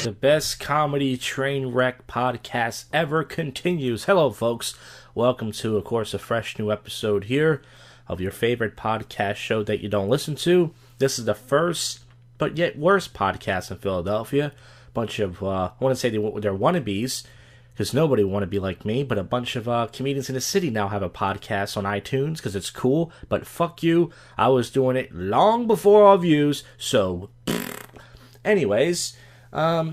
The best comedy train wreck podcast ever continues. Hello, folks. Welcome to, of course, a fresh new episode here of your favorite podcast show that you don't listen to. This is the first, but yet worst podcast in Philadelphia. Bunch of, I want to say they're wannabes, because nobody want to be like me, but a bunch of comedians in the city now have a podcast on iTunes, because it's cool. But fuck you, I was doing it long before all views, so... Anyways...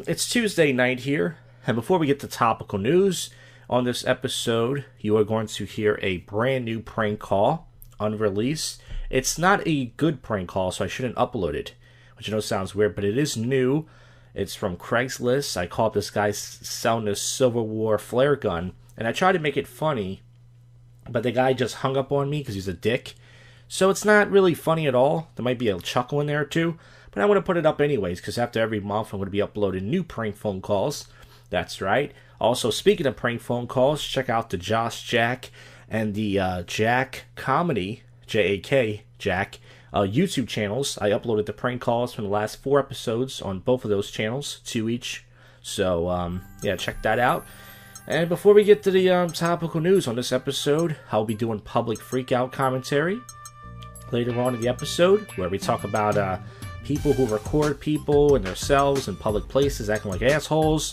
it's Tuesday night here, and before we get to topical news, on this episode, you are going to hear a brand new prank call, unreleased. It's not a good prank call, so I shouldn't upload it, which I know sounds weird, but it is new. It's from Craigslist. I caught this guy selling a Civil War flare gun, and I tried to make it funny, but the guy just hung up on me because he's a dick. So it's not really funny at all. There might be a chuckle in there or two. But I want to put it up anyways, because after every month I'm going to be uploading new prank phone calls. That's right. Also, speaking of prank phone calls, check out the Josh Jack and the Jack Comedy, J-A-K, Jack, YouTube channels. I uploaded the prank calls from the last 4 episodes on both of those channels, 2 each. So, yeah, check that out. And before we get to the topical news on this episode, I'll be doing public freakout commentary later on in the episode, where we talk about... people who record people and themselves in public places acting like assholes.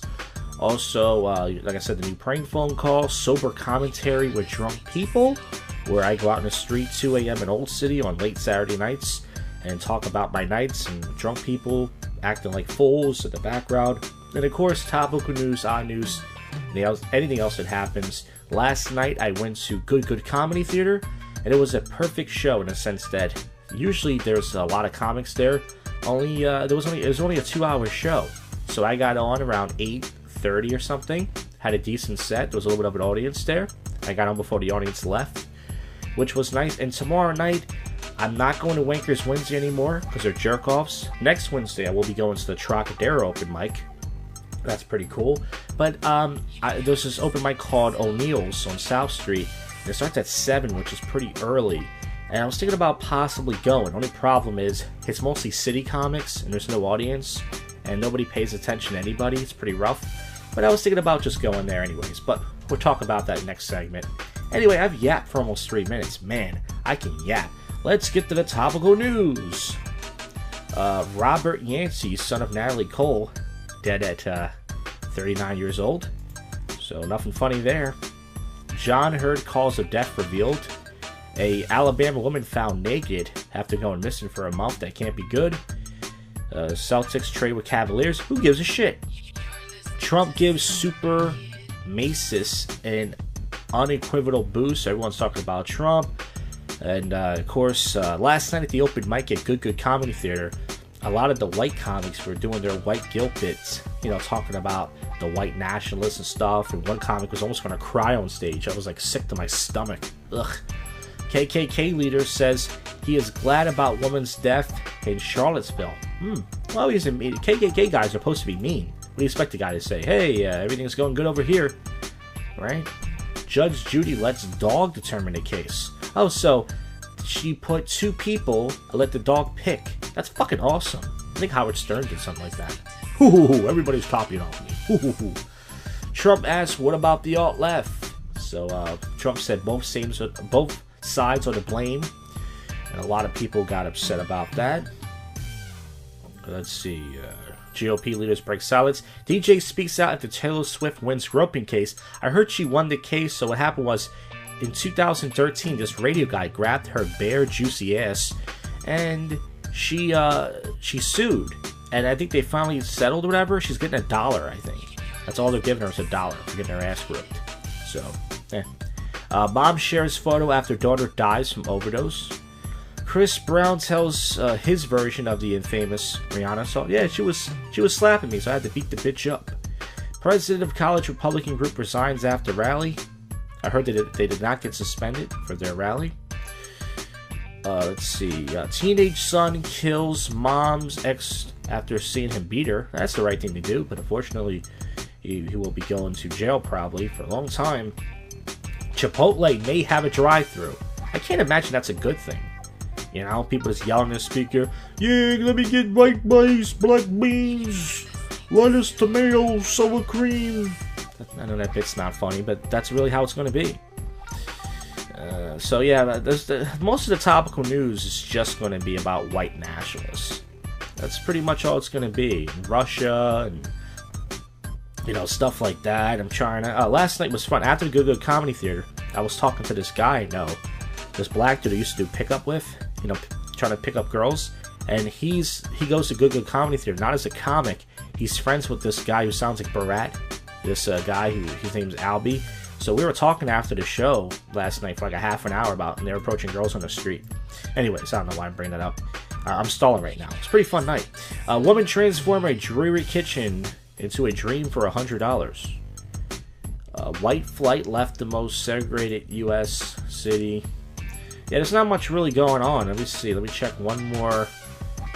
Also, like I said, the new prank phone call, sober commentary with drunk people, where I go out in the street 2 a.m. in Old City on late Saturday nights and talk about my nights and drunk people acting like fools in the background. And of course, topical news, odd news, anything else that happens. Last night I went to Good Comedy Theater, and it was a perfect show in the sense that usually there's a lot of comics there. It was only a 2-hour show, so I got on around 8:30 or something. Had a decent set. There was a little bit of an audience there. I got on before the audience left, which was nice. And tomorrow night, I'm not going to Wankers Wednesday anymore because they're jerk-offs. Next Wednesday, I will be going to the Trocadero open mic. That's pretty cool. But there's this open mic called O'Neill's on South Street. And it starts at 7, which is pretty early. And I was thinking about possibly going. Only problem is, it's mostly city comics, and there's no audience, and nobody pays attention to anybody. It's pretty rough. But I was thinking about just going there anyways. But we'll talk about that next segment. Anyway, I've yapped for almost 3 minutes. Man, I can yap. Let's get to the topical news. Robert Yancey, son of Natalie Cole, dead at 39 years old. So nothing funny there. John Hurd cause of death revealed. A Alabama woman found naked after going missing for a month. That can't be good. Celtics trade with Cavaliers. Who gives a shit? Trump gives Super Macis an unequivocal boost. Everyone's talking about Trump. And, of course, last night at the open mic at Good Comedy Theater, a lot of the white comics were doing their white guilt bits. You know, talking about the white nationalists and stuff. And one comic was almost going to cry on stage. I was, like, sick to my stomach. Ugh. KKK leader says he is glad about woman's death in Charlottesville. Well, he's a KKK guys are supposed to be mean. What do you expect the guy to say? Hey, everything's going good over here, right? Judge Judy lets dog determine the case. Oh, so she put 2 people and let the dog pick. That's fucking awesome. I think Howard Stern did something like that. Everybody's copying off me. Trump asked, "What about the alt left?" So Trump said both sides are to blame, and a lot of people got upset about that. Let's see. GOP leaders break silence. DJ speaks out after Taylor Swift wins groping case. I heard she won the case, so what happened was, in 2013, this radio guy grabbed her bare, juicy ass, and she sued. And I think they finally settled or whatever. She's getting $1, I think. That's all they're giving her is $1 for getting her ass groped. So, mom shares photo after daughter dies from overdose. Chris Brown tells his version of the infamous Rihanna song. Yeah, she was slapping me, so I had to beat the bitch up. President of college Republican group resigns after rally. I heard that they did not get suspended for their rally. Let's see. Teenage son kills mom's ex after seeing him beat her. That's the right thing to do, but unfortunately, he will be going to jail probably for a long time. Chipotle may have a drive-thru. I can't imagine that's a good thing. You know, people just yelling at the speaker, "Yeah, let me get white rice, black beans, lettuce, tomatoes, sour cream. I know that bit's not funny, but that's really how it's going to be. So yeah, most of the topical news is just going to be about white nationalists. That's pretty much all it's going to be. Russia and stuff like that. I'm trying to. Last night was fun. After the Good Good Comedy Theater, I was talking to this guy I know, this black dude I used to do pickup with, trying to pick up girls, and he goes to Good Good Comedy Theater not as a comic. He's friends with this guy who sounds like Barat. This guy his name's Albie. So we were talking after the show last night for like a half an hour and they were approaching girls on the street. Anyways, I don't know why I'm bringing that up. I'm stalling right now. It's a pretty fun night. A woman transformed a dreary kitchen into a dream for $100. White flight left the most segregated U.S. city. Yeah, there's not much really going on. Let me see. Let me check one more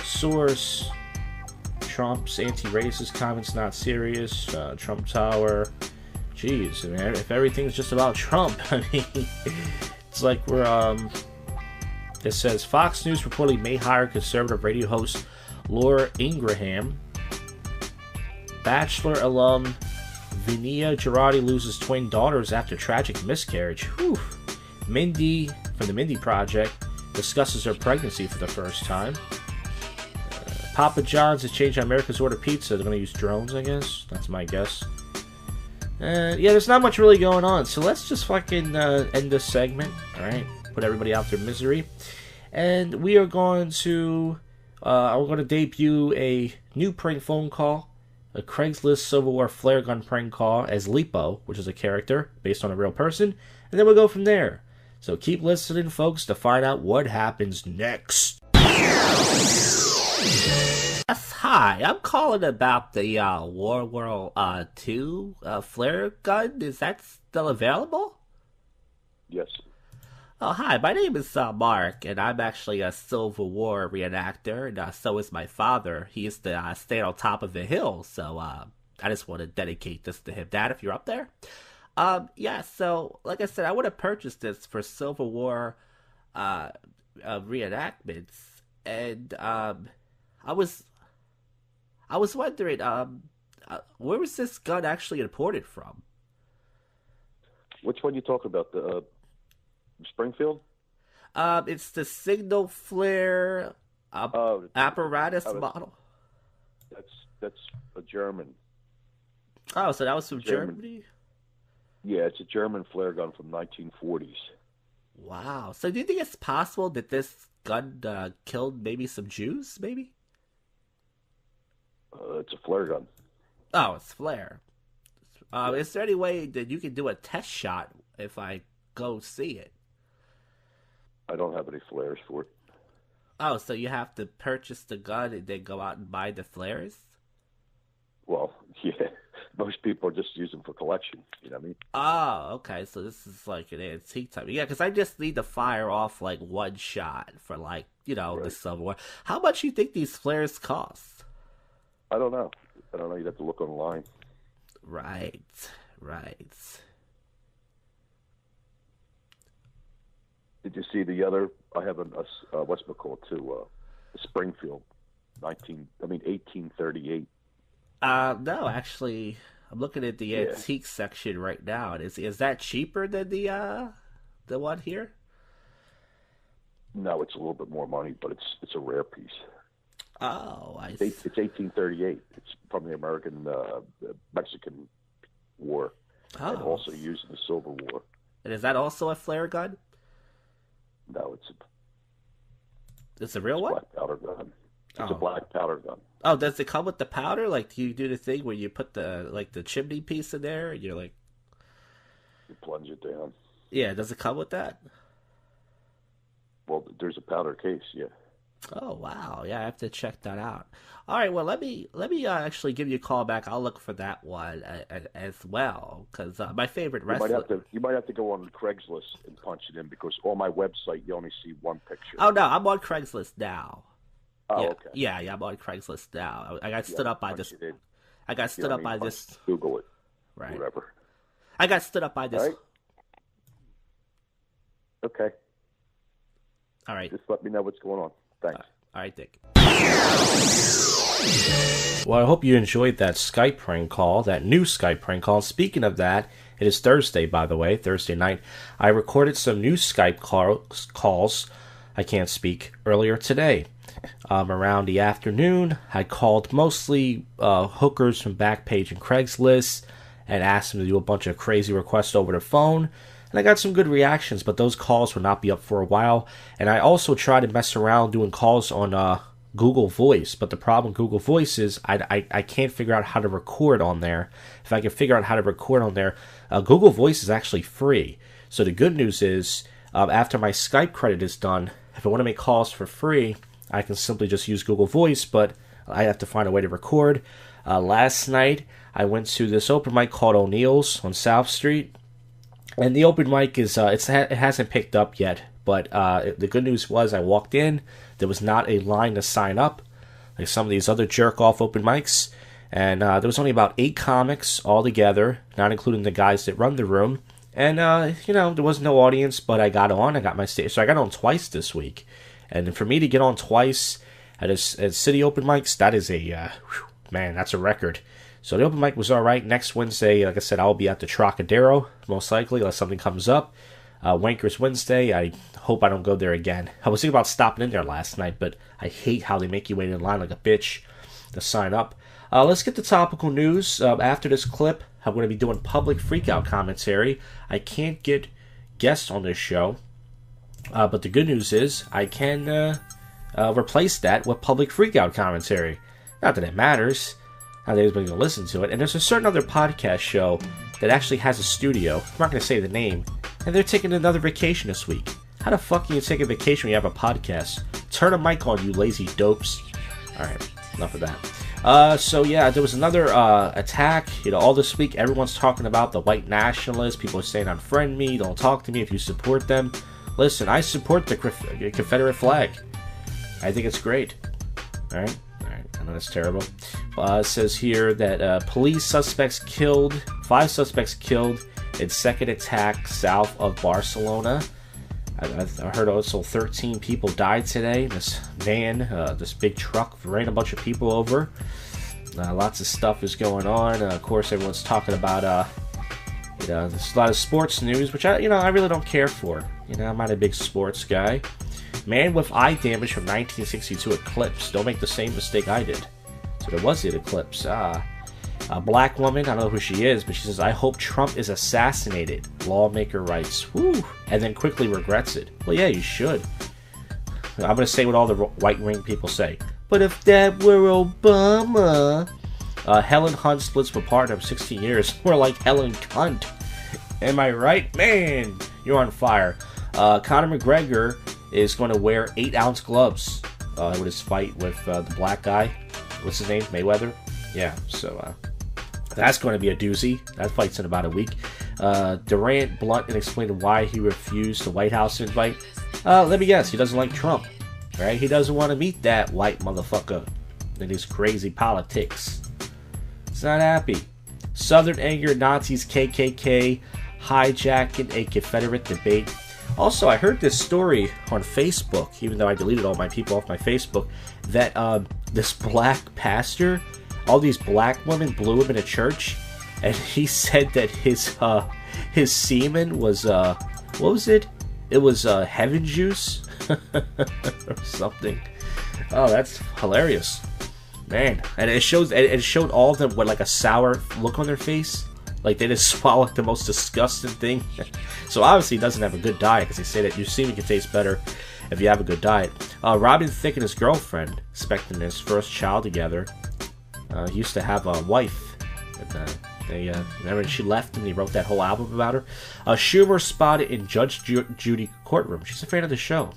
source. Trump's anti-racist comments not serious. Trump Tower. Jeez, I mean, if everything's just about Trump, I mean, it's like it says Fox News reportedly may hire conservative radio host Laura Ingraham. Bachelor alum Vinia Girardi loses twin daughters after tragic miscarriage. Whew. Mindy from the Mindy Project discusses her pregnancy for the first time. Papa John's has changed America's order pizza. They're going to use drones, I guess. That's my guess. Yeah, there's not much really going on. So let's just fucking end this segment. Alright? Put everybody out their misery. And we are going to debut a new prank phone call. A Craigslist Civil War flare gun prank call as Lipo, which is a character based on a real person. And then we'll go from there. So keep listening, folks, to find out what happens next. Yes, hi. I'm calling about the World War II flare gun. Is that still available? Yes. Oh, hi. My name is Mark, and I'm actually a Civil War reenactor, and so is my father. He used to stay on top of the hill, so I just want to dedicate this to him. Dad, if you're up there. Yeah, so, like I said, I would have purchased this for Civil War reenactments, and I was wondering, where was this gun actually imported from? Which one you talking about? The Springfield? It's the signal flare apparatus model. That's a German. Oh, so that was from Germany? Yeah, it's a German flare gun from 1940s. Wow. So do you think it's possible that this gun killed maybe some Jews, maybe? It's a flare gun. Oh, it's flare. Is there any way that you can do a test shot if I go see it? I don't have any flares for it. Oh, so you have to purchase the gun and then go out and buy the flares? Well, yeah. Most people just use them for collection. You know what I mean? Oh, okay. So this is like an antique type. Yeah, because I just need to fire off like one shot for like, Right. the Civil War. How much do you think these flares cost? I don't know. You'd have to look online. Right. Did you see the other? I have what's it called too? Springfield, 1838. No, actually, I'm looking at the antique section right now. Is that cheaper than the one here? No, it's a little bit more money, but it's a rare piece. Oh, I see. It's 1838. It's from the Mexican War, and also used in the Civil War. And is that also a flare gun? No, it's a real one? Black powder gun. It's a black powder gun. Oh, does it come with the powder? Like, do you do the thing where you put the chimney piece in there and you're like... You plunge it down. Yeah, does it come with that? Well, there's a powder case, yeah. Oh, wow. Yeah, I have to check that out. All right, well, let me actually give you a call back. I'll look for that one as well, because my favorite wrestler... You might have to go on Craigslist and punch it in, because on my website, you only see one picture. Oh, no, I'm on Craigslist now. Oh, yeah, okay. Yeah, I'm on Craigslist now. I got stood up by this... I got stood up by this... Google it. Right. Whatever. I got stood up by this... All right. Okay. All right. Just let me know what's going on. Thanks. All right, Dick. Well, I hope you enjoyed that Skype prank call, that new Skype prank call. Speaking of that, it is Thursday, by the way, Thursday night. I recorded some new Skype calls, I can't speak, earlier today. Around the afternoon, I called mostly hookers from Backpage and Craigslist and asked them to do a bunch of crazy requests over the phone. And I got some good reactions, but those calls will not be up for a while. And I also tried to mess around doing calls on Google Voice, but the problem with Google Voice is I can't figure out how to record on there. If I can figure out how to record on there, Google Voice is actually free. So the good news is, after my Skype credit is done, if I want to make calls for free, I can simply just use Google Voice, but I have to find a way to record. Last night, I went to this open mic called O'Neill's on South Street, and the open mic is it hasn't picked up yet, but the good news was I walked in. There was not a line to sign up, like some of these other jerk-off open mics. And there was only about 8 comics all together, not including the guys that run the room. And, there was no audience, but I got on. I got my stage. So I got on twice this week. And for me to get on twice at city open mics, that is that's a record. So the open mic was all right. Next Wednesday, like I said, I'll be at the Trocadero, most likely, unless something comes up. Wankers Wednesday, I hope I don't go there again. I was thinking about stopping in there last night, but I hate how they make you wait in line like a bitch to sign up. Let's get to topical news. After this clip, I'm going to be doing public freakout commentary. I can't get guests on this show, but the good news is I can replace that with public freakout commentary. Not that it matters. Not that anybody's going to listen to it. And there's a certain other podcast show that actually has a studio. I'm not going to say the name. And they're taking another vacation this week. How the fuck can you take a vacation when you have a podcast? Turn a mic on, you lazy dopes. Alright, enough of that. There was another attack. All this week, everyone's talking about the white nationalists. People are saying, unfriend me, don't talk to me if you support them. Listen, I support the Confederate flag. I think it's great. Alright, I know that's terrible. It says here that 5 suspects killed in second attack south of Barcelona. I heard also 13 people died today. This van, this big truck, ran a bunch of people over. Lots of stuff is going on. Of course, everyone's talking about, there's a lot of sports news, which I really don't care for. I'm not a big sports guy. Man with eye damage from 1962 eclipse. Don't make the same mistake I did. So there was an eclipse. A black woman, I don't know who she is, but she says, I hope Trump is assassinated. Lawmaker writes, whew, and then quickly regrets it. Well, yeah, you should. I'm going to say what all the white ring people say. But if that were Obama... Helen Hunt splits with partner of 16 years. More like Helen Cunt. Am I right? Man, you're on fire. Conor McGregor is going to wear 8-ounce gloves with his fight with the black guy. What's his name? Mayweather? Yeah, so... that's going to be a doozy. That fight's in about a week. Durant blunt and explained why he refused the White House invite. Let me guess, he doesn't like Trump, right? He doesn't want to meet that white motherfucker in his crazy politics. He's not happy. Southern anger Nazis KKK hijacking a Confederate debate. Also, I heard this story on Facebook, even though I deleted all my people off my Facebook, that this black pastor... all these black women blew him in a church, and he said that his semen was what was it? It was heaven juice or something. Oh, that's hilarious, man! And it showed all of them with like a sour look on their face, like they just swallowed the most disgusting thing. So obviously he doesn't have a good diet, because they say that your semen can taste better if you have a good diet. Robin Thicke and his girlfriend expecting his first child together. He used to have a wife. And, she left, and he wrote that whole album about her. Schumer spotted in Judge Judy courtroom. She's a fan of the show.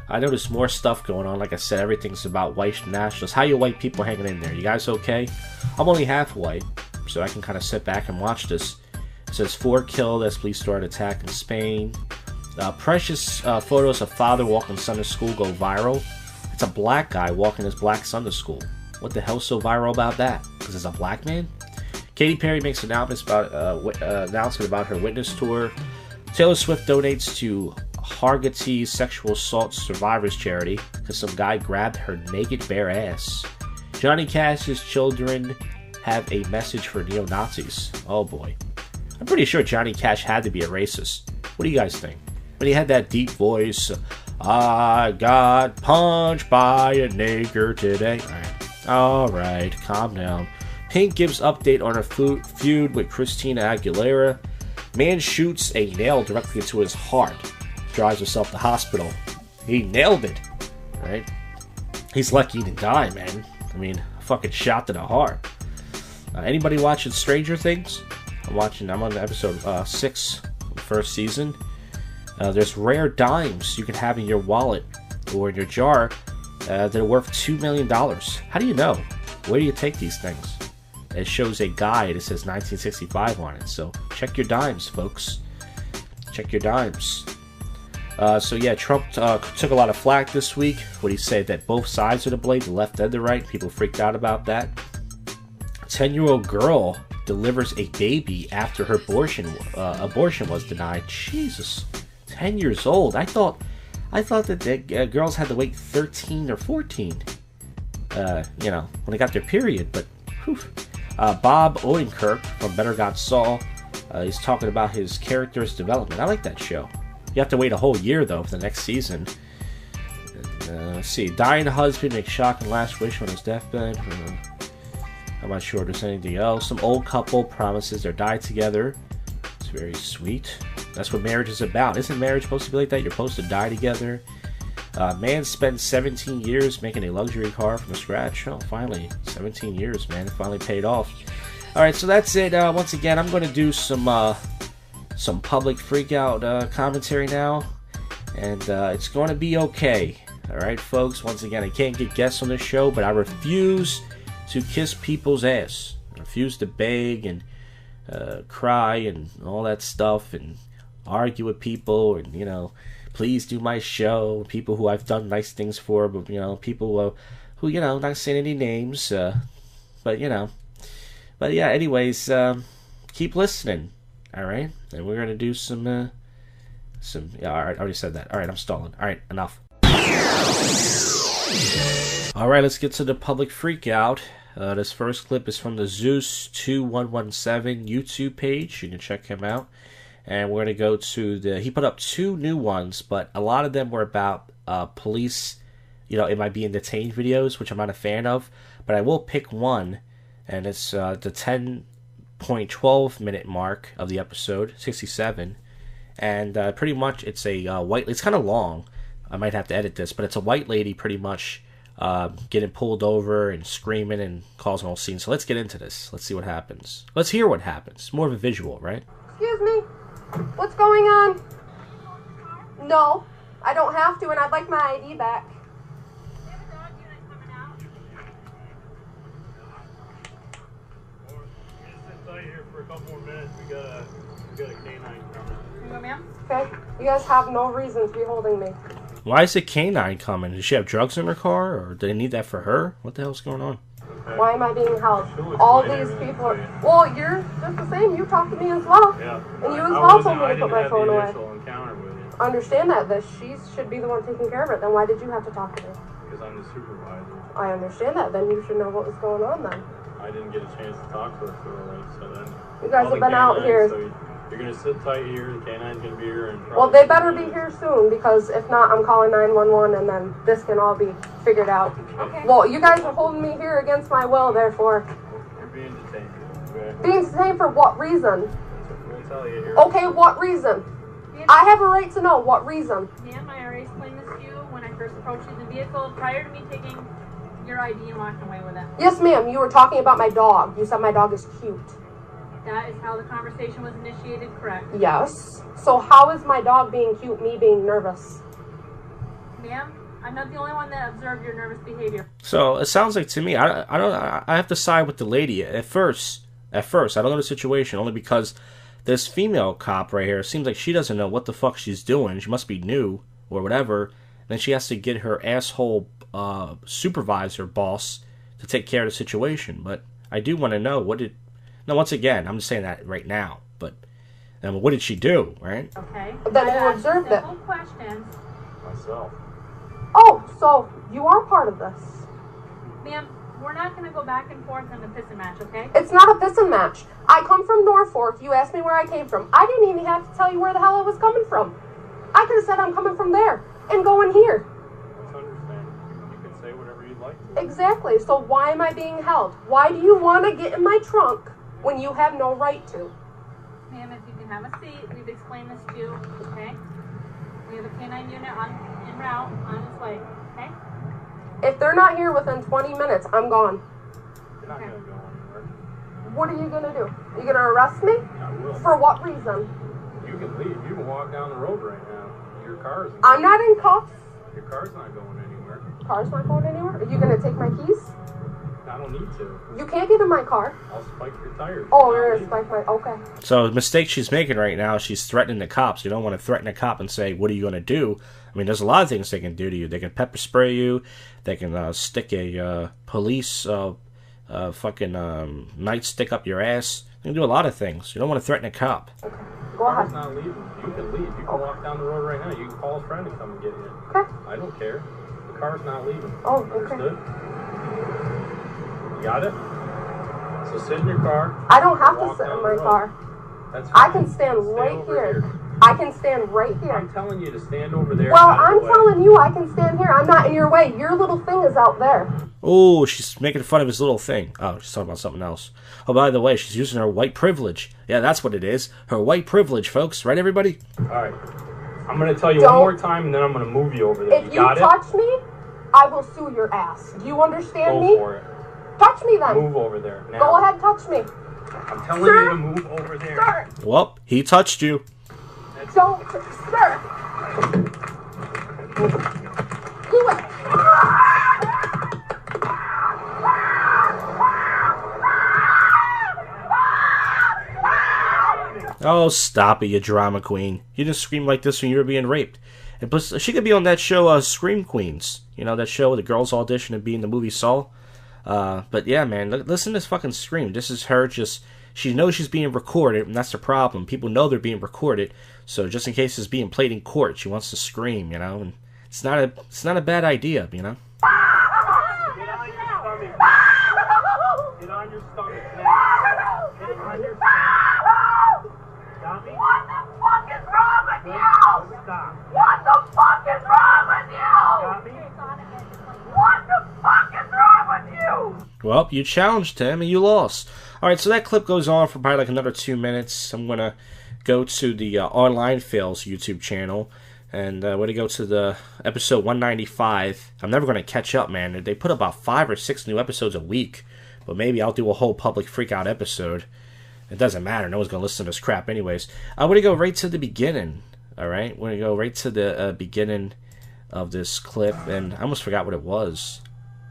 I noticed more stuff going on. Like I said, everything's about white nationalists. How you white people hanging in there? You guys okay? I'm only half white, so I can kind of sit back and watch this. It says 4 killed as police start attack in Spain. Precious photos of father walking son to school go viral. It's a black guy walking his black son to school. What the hell's so viral about that? Because it's a black man? Katy Perry makes an announcement about her Witness tour. Taylor Swift donates to Hargitay's sexual assault survivors charity because some guy grabbed her naked bare ass. Johnny Cash's children have a message for neo-Nazis. Oh boy. I'm pretty sure Johnny Cash had to be a racist. What do you guys think? When he had that deep voice, I got punched by a nigger today. Alright, calm down. Pink gives update on her feud with Christina Aguilera. Man shoots a nail directly into his heart. Drives himself to hospital. He nailed it. Right? He's lucky he didn't die, man. I mean, a fucking shot to the heart. Anybody watching Stranger Things? I'm on episode 6 of the first season. There's rare dimes you can have in your wallet or in your jar that are worth $2 million. How do you know? Where do you take these things? It shows a guide. It says 1965 on it. So check your dimes, folks. Check your dimes. So yeah, Trump took a lot of flack this week when he said that both sides of the blade, the left and the right, people freaked out about that. 10-year-old girl delivers a baby after her abortion was denied. Jesus, 10 years old. I thought that girls had to wait 13 or 14. When they got their period. But whew. Bob Odenkirk from Better God Saul, he's talking about his character's development. I like that show. You have to wait a whole year though for the next season. Let's see, dying husband makes shocking last wish on his deathbed. I'm not sure if there's anything else. Some old couple promises they'll die together. It's very sweet. That's what marriage is about. Isn't marriage supposed to be like that? You're supposed to die together. Man spent 17 years making a luxury car from scratch. Oh, finally. 17 years, man. It finally paid off. Alright, so that's it. Once again, I'm going to do some public freakout commentary now. And it's going to be okay. Alright, folks. Once again, I can't get guests on this show, but I refuse to kiss people's ass. I refuse to beg and cry and all that stuff and argue with people and, please do my show. People who I've done nice things for, but, people who, not saying any names, but yeah, anyways, keep listening, alright? And we're gonna do some, yeah, alright, I already said that. Alright, I'm stalling. Alright, enough. Alright, let's get to the public freakout. This first clip is from the Zeus2117 YouTube page. You can check him out. And we're going to go to he put up 2 new ones, but a lot of them were about police, it might be in detained videos, which I'm not a fan of. But I will pick one, and it's the 10.12 minute mark of the episode, 67. And pretty much it's a it's kind of long. I might have to edit this, but it's a white lady pretty much getting pulled over and screaming and causing a whole scene. So let's get into this. Let's see what happens. Let's hear what happens. More of a visual, right? Excuse me. What's going on? No, I don't have to, and I'd like my ID back. We have a dog unit coming out. Just sit tight here for a couple more minutes. We got a canine coming. Here you go, ma'am. Okay, you guys have no reason to be holding me. Why is a canine coming? Does she have drugs in her car, or do they need that for her? What the hell's going on? Okay. Why am I being held? All these people are... Well, you're just the same. You talk to me as well. Yeah. And you as well told me to put my phone away. I didn't have the initial encounter with you. I understand that, but she should be the one taking care of it. Then why did you have to talk to me? Because I'm the supervisor. I understand that. Then you should know what was going on then. I didn't get a chance to talk to her for a while, so then... You guys have been out here... So you're going to sit tight here. The canine's going to be here. Well, they better be here soon, because if not, I'm calling 911, and then this can all be figured out. Okay. Well, you guys are holding me here against my will, therefore. You're being detained. Okay? Being detained for what reason? That's what we'll tell you here. Okay, what reason? I have a right to know what reason. Ma'am, I already explained this to you when I first approached you in the vehicle prior to me taking your ID and walking away with it. Yes, ma'am, you were talking about my dog. You said my dog is cute. That is how the conversation was initiated, correct? Yes. So how is my dog being cute, me being nervous? Ma'am, I'm not the only one that observed your nervous behavior. So it sounds like to me, I have to side with the lady at first. I don't know the situation only because this female cop right here seems like she doesn't know what the fuck she's doing. She must be new or whatever. Then she has to get her asshole supervisor boss to take care of the situation. But I do want to know what did. Now, once again, I'm just saying that right now, but And what did she do, right? Okay. Then who observed it? Simple questions. Myself. Oh, so you are part of this. Ma'am, we're not going to go back and forth in the pissing match, okay? It's not a pissing match. I come from Norfolk. You asked me where I came from. I didn't even have to tell you where the hell I was coming from. I could have said I'm coming from there and going here. That's understandable. You can say whatever you'd like to. Exactly. So why am I being held? Why do you want to get in my trunk when you have no right to? Ma'am, if you can have a seat, we've explained this to you, okay? We have a canine unit en route on its way, okay? If they're not here within 20 minutes, I'm gone. You're not going to go anywhere. What are you going to do? You going to arrest me? I will. For what reason? You can leave. You can walk down the road right now. Your car's I'm not in cuffs. Your car's not going anywhere. Car's not going anywhere. Are you going to take my keys? I don't need to. You can't get in my car. I'll spike your tires. Oh, you're going to spike my... Okay. So the mistake she's making right now, she's threatening the cops. You don't want to threaten a cop and say, what are you going to do? I mean, there's a lot of things they can do to you. They can pepper spray you. They can stick a police fucking nightstick up your ass. They can do a lot of things. You don't want to threaten a cop. Okay. The Go car's ahead. not leaving. You can leave. You can walk down the road right now. You can call a friend and come and get you. Okay. I don't care. The car's not leaving. Oh, okay. Understood? You got it? So sit in your car. I don't have to Walk sit in down my the road. car. That's I fine. can stand Stay right over here. I can stand right here. I'm telling you to stand over there. Well, out of I'm the way. telling you I can stand here. I'm not in your way. Your little thing is out there. Oh, she's making fun of his little thing. Oh, she's talking about something else. Oh, by the way, she's using her white privilege. Yeah, that's what it is. Her white privilege, folks. Right, everybody? All right. I'm going to tell you Don't- one more time, and then I'm going to move you over there. If you got you touch me, I will sue your ass. Do you understand Go me? for it. Touch me then. Move over there. Now. Go ahead, touch me. I'm telling Sir? you to move over there. Sir, Well, he touched you. don't, sir. Do it. Oh, stop it, you drama queen. You didn't scream like this when you were being raped. And plus, she could be on that show, Scream Queens. You know, that show where the girls audition and be in the movie Saw. But yeah, man, listen to this fucking scream. This is her just... She knows she's being recorded, and that's the problem. People know they're being recorded, so just in case it's being played in court, she wants to scream, you know? And it's not a bad idea, you know? Get on your stomach. Get on your stomach now. Get on your stomach. Got me? What the fuck is wrong with you? Stop. What the fuck is wrong with you? Got me? What the fuck is wrong with you? Well, you challenged him, and you lost. Alright, so that clip goes on for probably like another 2 minutes. I'm going to go to the Online Fails YouTube channel, and we're going to go to the episode 195. I'm never going to catch up, man. They put about 5 or 6 new episodes a week, but maybe I'll do a whole public freakout episode. It doesn't matter. No one's going to listen to this crap anyways. I'm going to go right to the beginning, alright? We're going to go right to the beginning of this clip, and I almost forgot what it was.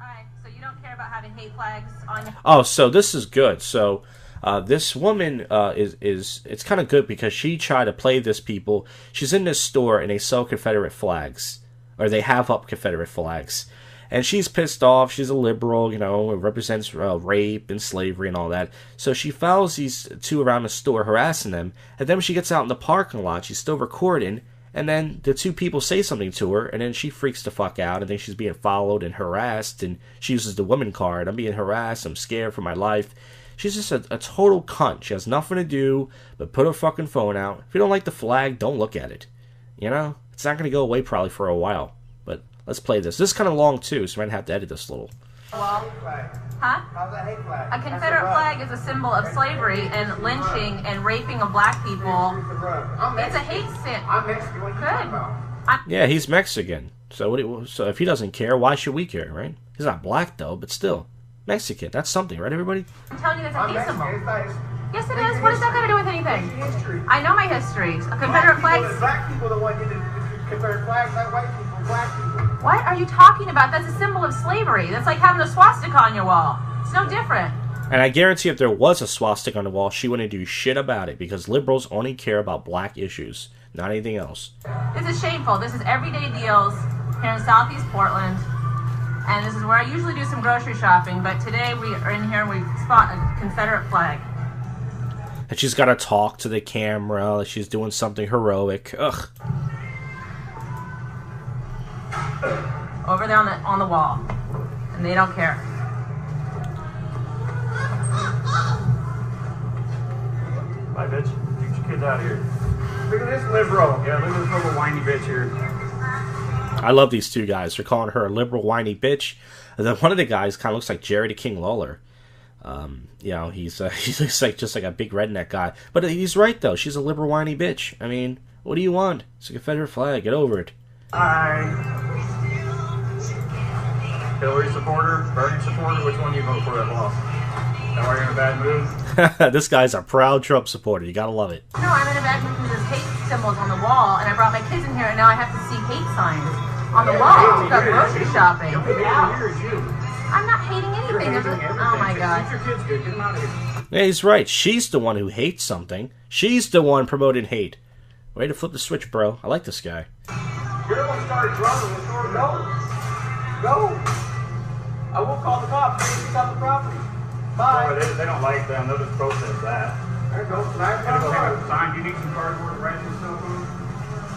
Alright, so you don't care about having hate flags on your... Oh, so this is good. So this woman is it's kind of good because she tried to play this people. She's in this store and they sell Confederate flags, or they have up Confederate flags, and she's pissed off. She's a liberal, you know, represents rape and slavery and all that. So she follows these two around the store, harassing them, and then when she gets out in the parking lot, she's still recording. And then the two people say something to her, and then she freaks the fuck out and thinks she's being followed and harassed, and she uses the woman card. I'm being harassed, I'm scared for my life. She's just a total cunt. She has nothing to do but put her fucking phone out. If you don't like the flag, don't look at it. You know? It's not going to go away probably for a while. But let's play this. This is kind of long too, so I might have to edit this a little. Well, huh? How's that hate flag? A Confederate flag is a symbol of slavery and lynching and raping of black people. I'm It's a Mexican. hate sin. I'm Mexican. What are you talking Good. about? Yeah, he's Mexican. So if he doesn't care, why should we care, right? He's not black though, but still. Mexican. That's something, right, everybody? I'm telling you that's a I'm hate Mexican. symbol. It's not, it's, Yes, it is. What does that got to do with anything? it's history. I know my history. A Confederate flag. Black people the one did the Confederate flags, not white people. Black people. What are you talking about? That's a symbol of slavery. That's like having a swastika on your wall. It's no different. And I guarantee if there was a swastika on the wall, she wouldn't do shit about it because liberals only care about black issues, not anything else. This is shameful. This is everyday deals here in Southeast Portland. And this is where I usually do some grocery shopping, but today we are in here and we spot a Confederate flag. And she's got to talk to the camera like she's doing something heroic. Ugh. Over there on the wall. And they don't care. Bye, bitch. Get your kids out of here. Look at this liberal. Yeah, look at this little whiny bitch here. I love these two guys. They're calling her a liberal whiny bitch. And then one of the guys kind of looks like Jerry the King Lawler. You know, he looks like just like a big redneck guy. But he's right, though. She's a liberal whiny bitch. I mean, what do you want? It's a Confederate flag. Get over it. Hi. Hillary supporter, Bernie supporter, which one do you vote for that lost? Now are you in a bad mood? This guy's a proud Trump supporter. You gotta love it. No, I'm in a bad mood because there's hate symbols on the wall, and I brought my kids in here, and now I have to see hate signs on the wall to go grocery shopping. I'm not hating anything. Oh my god. Your kids good. Get them out of here. Yeah, he's right. She's the one who hates something. She's the one promoting hate. Way to flip the switch, bro. I like this guy. You're the one who started drumming. Go. I will call the cops. They take out the property. Bye. No, they don't like them. They'll just protest that. There goes the Gotta go hang up a sign. Do you need some cardboard to write yourself on?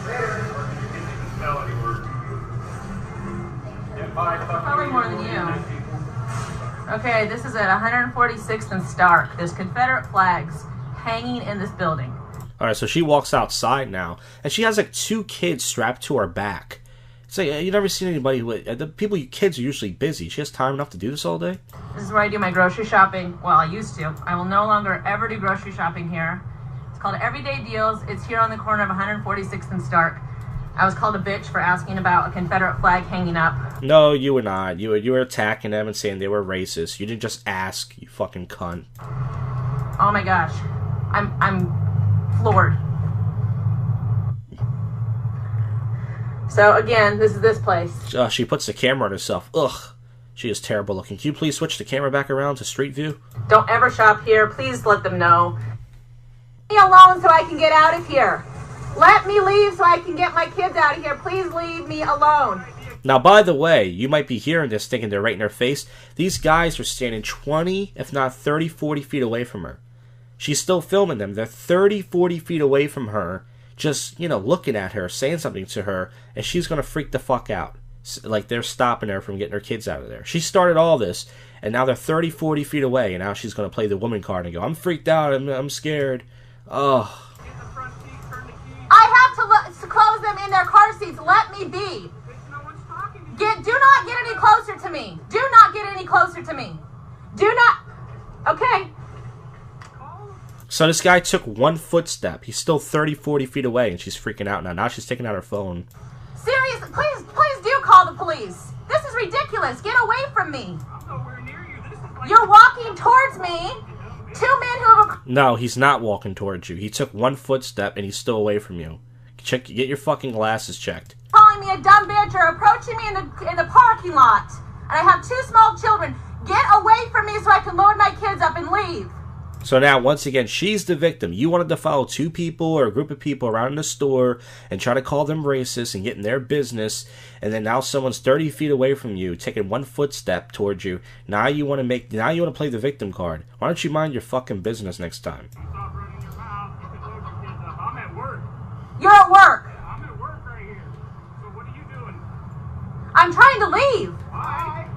There. Or can you get me to spell anywhere? Yeah, bye. Probably more than you. Okay, this is at 146th and Stark. There's Confederate flags hanging in this building. Alright, so she walks outside now, and she has like 2 kids strapped to her back. It's like, you never seen anybody who... kids are usually busy. She has time enough to do this all day? This is where I do my grocery shopping. Well, I used to. I will no longer ever do grocery shopping here. It's called Everyday Deals. It's here on the corner of 146th and Stark. I was called a bitch for asking about a Confederate flag hanging up. No, you were not. You were attacking them and saying they were racist. You didn't just ask, you fucking cunt. Oh my gosh. I'm floored. So again, this is this place. She puts the camera on herself. Ugh. She is terrible looking. Can you please switch the camera back around to Street View? Don't ever shop here. Please let them know. Leave me alone so I can get out of here. Let me leave so I can get my kids out of here. Please leave me alone. Now, by the way, you might be hearing this thinking they're right in her face. These guys are standing 20, if not 30, 40 feet away from her. She's still filming them. They're 30, 40 feet away from her, just, looking at her, saying something to her, and she's going to freak the fuck out. Like, they're stopping her from getting her kids out of there. She started all this, and now they're 30, 40 feet away, and now she's going to play the woman card and go, I'm freaked out, I'm scared. Oh. I have to close them in their car seats. Let me be. Do not get any closer to me. Do not get any closer to me. Do not. Okay. So this guy took 1 footstep. He's still 30, 40 feet away, and she's freaking out now. Now she's taking out her phone. Seriously, please do call the police. This is ridiculous. Get away from me. I'm nowhere near you. This is like... You're walking towards me. 2 men who have... No, he's not walking towards you. He took 1 footstep, and he's still away from you. Get your fucking glasses checked. Calling me a dumb bitch or approaching me in the parking lot. And I have 2 small children. Get away from me so I can load my kids up and leave. So now, once again, she's the victim. You wanted to follow 2 people or a group of people around in the store and try to call them racist and get in their business, and then now someone's 30 feet away from you, taking 1 footstep towards you. Now you want to play the victim card. Why don't you mind your fucking business next time? Stop running your mouth. You can load your kids up. I'm at work. You're at work. I'm at work right here. So what are you doing? I'm trying to leave. Why?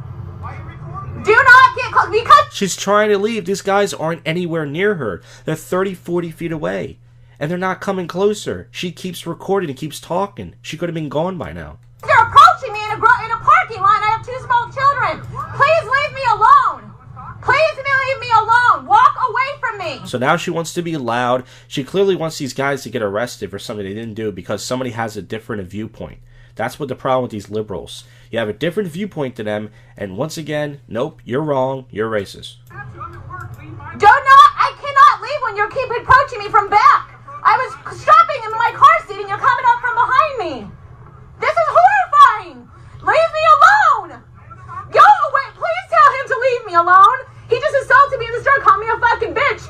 Why are you recording me? Do not get close because... She's trying to leave. These guys aren't anywhere near her. They're 30, 40 feet away. And they're not coming closer. She keeps recording and keeps talking. She could have been gone by now. You're approaching me in a parking lot and I have 2 small children. Please leave me alone. Please leave me alone. Walk away from me. So now she wants to be loud. She clearly wants these guys to get arrested for something they didn't do because somebody has a different viewpoint. That's what the problem with these liberals. You have a different viewpoint to them, and once again, nope, you're wrong, you're racist. I'm at work. Leave my... I cannot leave when you keep approaching me from back. I was shopping in my car seat and you're coming up from behind me. This is horrifying. Leave me alone. Go away. Please tell him to leave me alone. He just assaulted me in the store, called me a fucking bitch.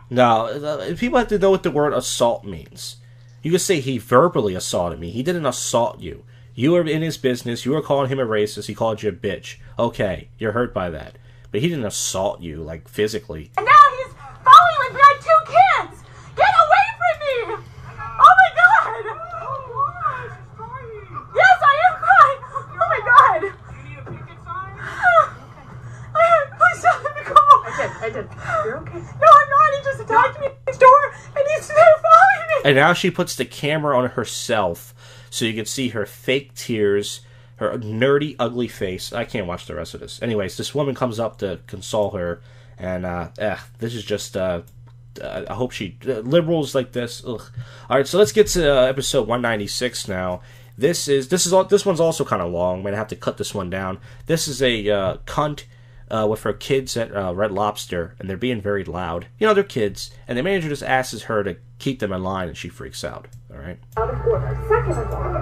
No, people have to know what the word assault means. You could say he verbally assaulted me. He didn't assault you. You were in his business. You were calling him a racist. He called you a bitch. Okay, you're hurt by that. But he didn't assault you, like, physically. And now he's following with my 2 kids. You're okay. No, I'm not. He just attacked me next door, and he's still following me. And now she puts the camera on herself so you can see her fake tears, her nerdy, ugly face. I can't watch the rest of this. Anyways, this woman comes up to console her, and this is just... I hope she... liberals like this. Ugh. Alright, so let's get to episode 196 now. This one's also kind of long. I'm going to have to cut this one down. This is a cunt with her kids at Red Lobster, and they're being very loud. You know, they're kids, and the manager just asks her to keep them in line, and she freaks out. Alright? Out of order. Second of all,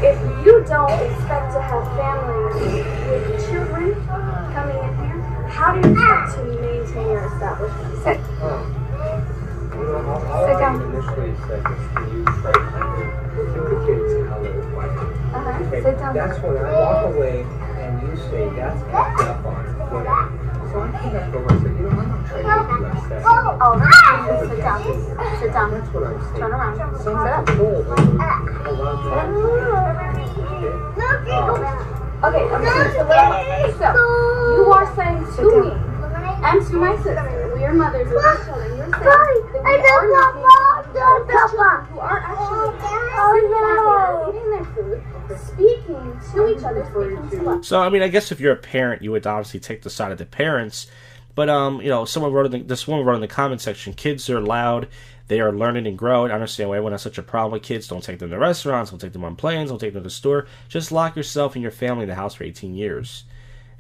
if you don't expect to have families with children coming in here, how do you expect to maintain your establishment? Sit. Sit down. Initially said this, can you try to kids how they would like it? Okay, Sit down. that's when I walk away and you say that's picked up on whatever. So I came back over and said, you know, I'm not trying to get you upset. Oh, sit down. Sit down. That's what I'm saying. Turn around. Some Sit up. control over Okay, so you are saying to me and to my sister, we are mothers of each other, and you're saying that we are who are actually eating their food, speaking to each other, speaking to us. So, I mean, I guess if you're a parent, you would obviously take the side of the parents. But, you know, this woman wrote in the comment section, kids are loud, they are learning and growing. I understand why everyone has such a problem with kids. Don't take them to restaurants, don't take them on planes, don't take them to the store. Just lock yourself and your family in the house for 18 years.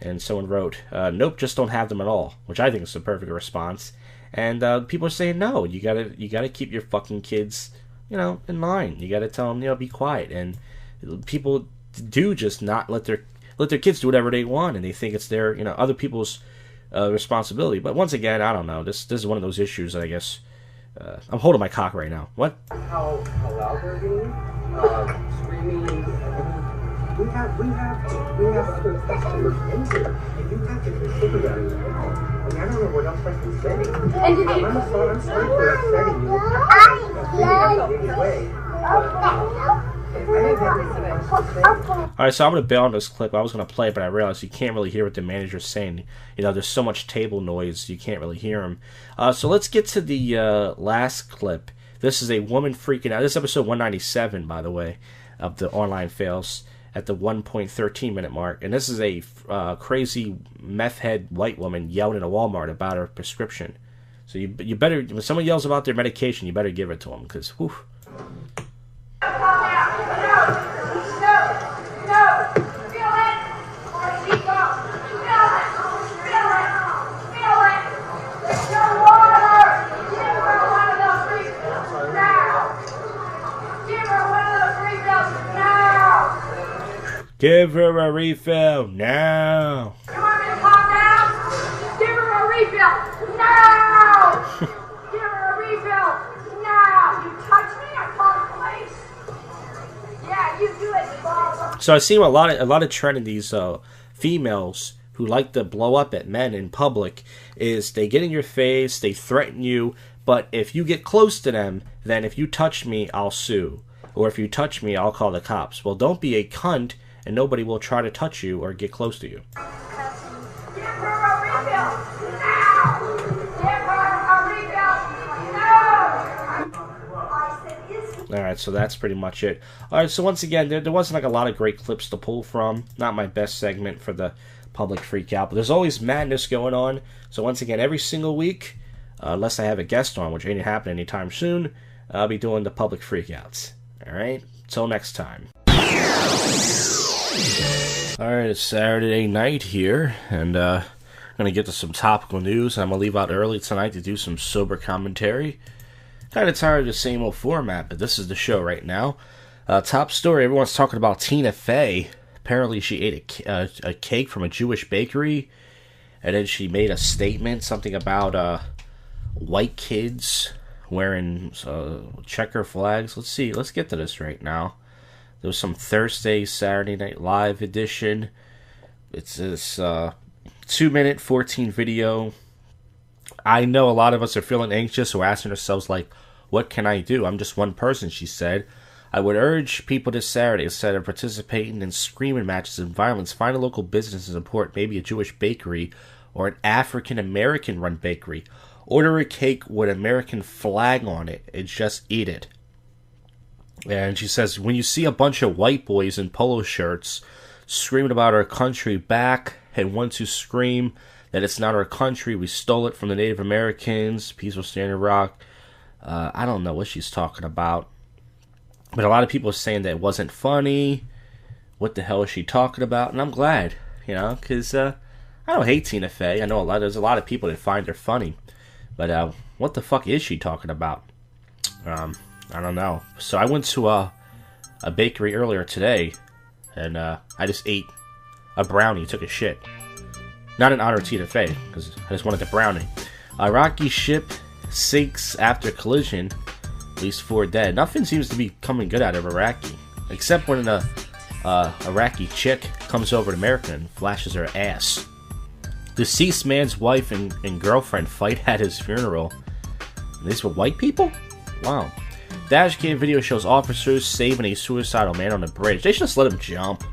And someone wrote, nope, just don't have them at all, which I think is the perfect response. And people are saying, no, you gotta keep your fucking kids, you know, in line. You gotta tell them, you know, be quiet. And people do just not let their kids do whatever they want, and they think it's their, you know, other people's responsibility. But once again, I don't know. This is one of those issues that I guess I'm holding my cock right now. What? how loud they're being, screaming. We have other customers in here, and you have to consider that as well. I mean, I don't know what else I can say. I'm sorry for upsetting you. Alright, so I'm going to bail on this clip. I was going to play it, but I realized you can't really hear what the manager's saying. You know, there's so much table noise, you can't really hear him. So let's get to the last clip. This is a woman freaking out. This is episode 197, by the way, of the online fails at the 1.13 minute mark. And this is a crazy meth head white woman yelling at a Walmart about her prescription. So you better, when someone yells about their medication, you better give it to them, because, whew. Give her a refill now. You want me to calm down? Give her a refill now! Give her a refill now! You touch me, I call the police. Yeah, you do it, Bob. So I see a lot of trend in these females who like to blow up at men in public is they get in your face, they threaten you, but if you get close to them, then if you touch me, I'll sue. Or if you touch me, I'll call the cops. Well, don't be a cunt, and nobody will try to touch you or get close to you. Give her a refill now! Give her a refill now! Alright, so that's pretty much it. Alright, so once again, there wasn't like a lot of great clips to pull from. Not my best segment for the public freak out, but there's always madness going on. So once again, every single week, unless I have a guest on, which ain't happening anytime soon, I'll be doing the public freakouts. Alright, till next time. Alright, it's Saturday night here, and I'm going to get to some topical news. I'm going to leave out early tonight to do some sober commentary. Kind of tired of the same old format, but this is the show right now. Top story, everyone's talking about Tina Fey. Apparently she ate a cake from a Jewish bakery, and then she made a statement, something about white kids wearing checker flags. Let's see, let's get to this right now. There was some Thursday, Saturday Night Live edition. It's this 2-minute, 14 video. I know a lot of us are feeling anxious or asking ourselves, like, what can I do? I'm just one person, she said. I would urge people this Saturday, instead of participating in screaming matches and violence, find a local business and support maybe a Jewish bakery or an African-American run bakery. Order a cake with an American flag on it and just eat it. And she says, when you see a bunch of white boys in polo shirts screaming about our country back and want to scream that it's not our country, we stole it from the Native Americans, peaceful Standing Rock. I don't know what she's talking about. But a lot of people are saying that it wasn't funny. What the hell is she talking about? And I'm glad, because I don't hate Tina Fey. I know there's a lot of people that find her funny. But what the fuck is she talking about? I don't know. So I went to a bakery earlier today, and I just ate a brownie, took a shit. Not in honor of Tina Fey, because I just wanted the brownie. Iraqi ship sinks after collision, at least 4 dead. Nothing seems to be coming good out of Iraqi, except when an Iraqi chick comes over to America and flashes her ass. Deceased man's wife and girlfriend fight at his funeral. And these were white people? Wow. Dashcam video shows officers saving a suicidal man on a bridge. They should just let him jump.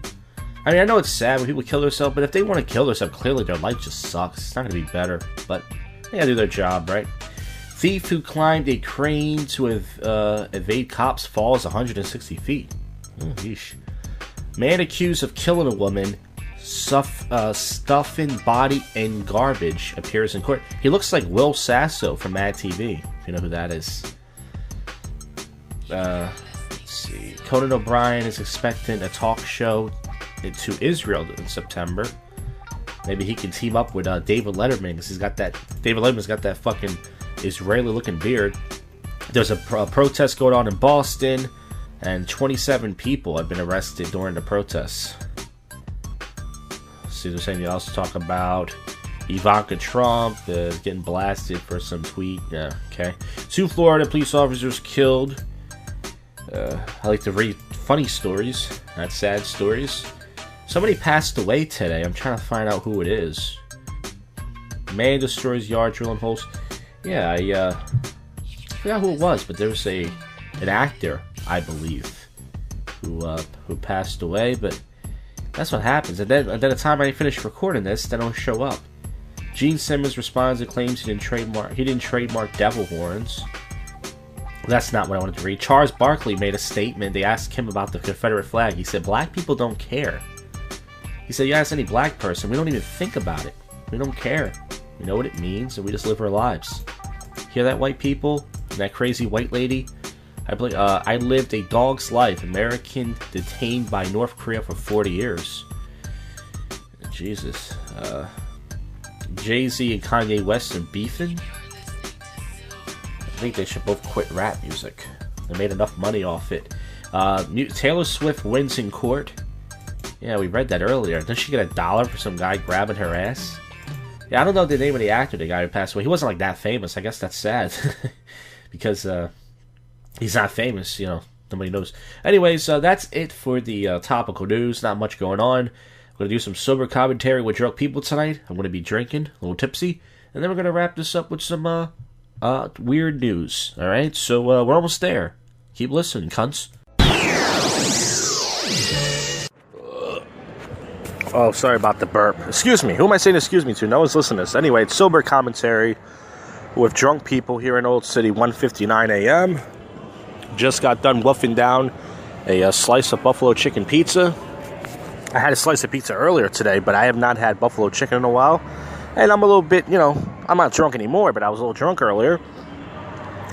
I mean, I know it's sad when people kill themselves, but if they want to kill themselves, clearly their life just sucks. It's not going to be better, but they gotta do their job, right? Thief who climbed a crane to evade cops falls 160 feet. Oh, yeesh. Man accused of killing a woman, stuffing body in garbage, appears in court. He looks like Will Sasso from Mad TV, if you know who that is. Let's see. Conan O'Brien is expecting a talk show to Israel in September. Maybe he can team up with David Letterman, because David Letterman's got that fucking Israeli-looking beard. There's a protest going on in Boston, and 27 people have been arrested during the protests. Let's see if there's anything else to talk about. Ivanka Trump getting blasted for some tweet. Yeah, okay. 2 Florida police officers killed. I like to read funny stories, not sad stories. Somebody passed away today. I'm trying to find out who it is. Man destroys yard drilling holes. Yeah, I forgot who it was, but there was an actor, I believe, who passed away. But that's what happens. And then at the time I finish recording this, they don't show up. Gene Simmons responds to claims he didn't trademark devil horns. That's not what I wanted to read. Charles Barkley made a statement. They asked him about the Confederate flag. He said, "Black people don't care." He said, "You ask any black person, we don't even think about it. We don't care. We know what it means, and we just live our lives." Hear that, white people? And that crazy white lady? I lived a dog's life. American detained by North Korea for 40 years. Jesus. Jay-Z and Kanye West are beefing? I think they should both quit rap music. They made enough money off it. Taylor Swift wins in court. Yeah, we read that earlier. Does she get $1 for some guy grabbing her ass? Yeah, I don't know the name of the actor, the guy who passed away. He wasn't like that famous. I guess that's sad. Because he's not famous, nobody knows. Anyways, that's it for the topical news. Not much going on. I'm going to do some sober commentary with drunk people tonight. I'm going to be drinking, a little tipsy. And then we're going to wrap this up with some weird news. Alright, so we're almost there. Keep listening, cunts. Oh, sorry about the burp. Excuse me. Who am I saying excuse me to? No one's listening to this. Anyway, it's sober commentary with drunk people here in Old City, 1:59 a.m. Just got done wolfing down a slice of buffalo chicken pizza. I had a slice of pizza earlier today, but I have not had buffalo chicken in a while. And I'm a little bit, I'm not drunk anymore, but I was a little drunk earlier.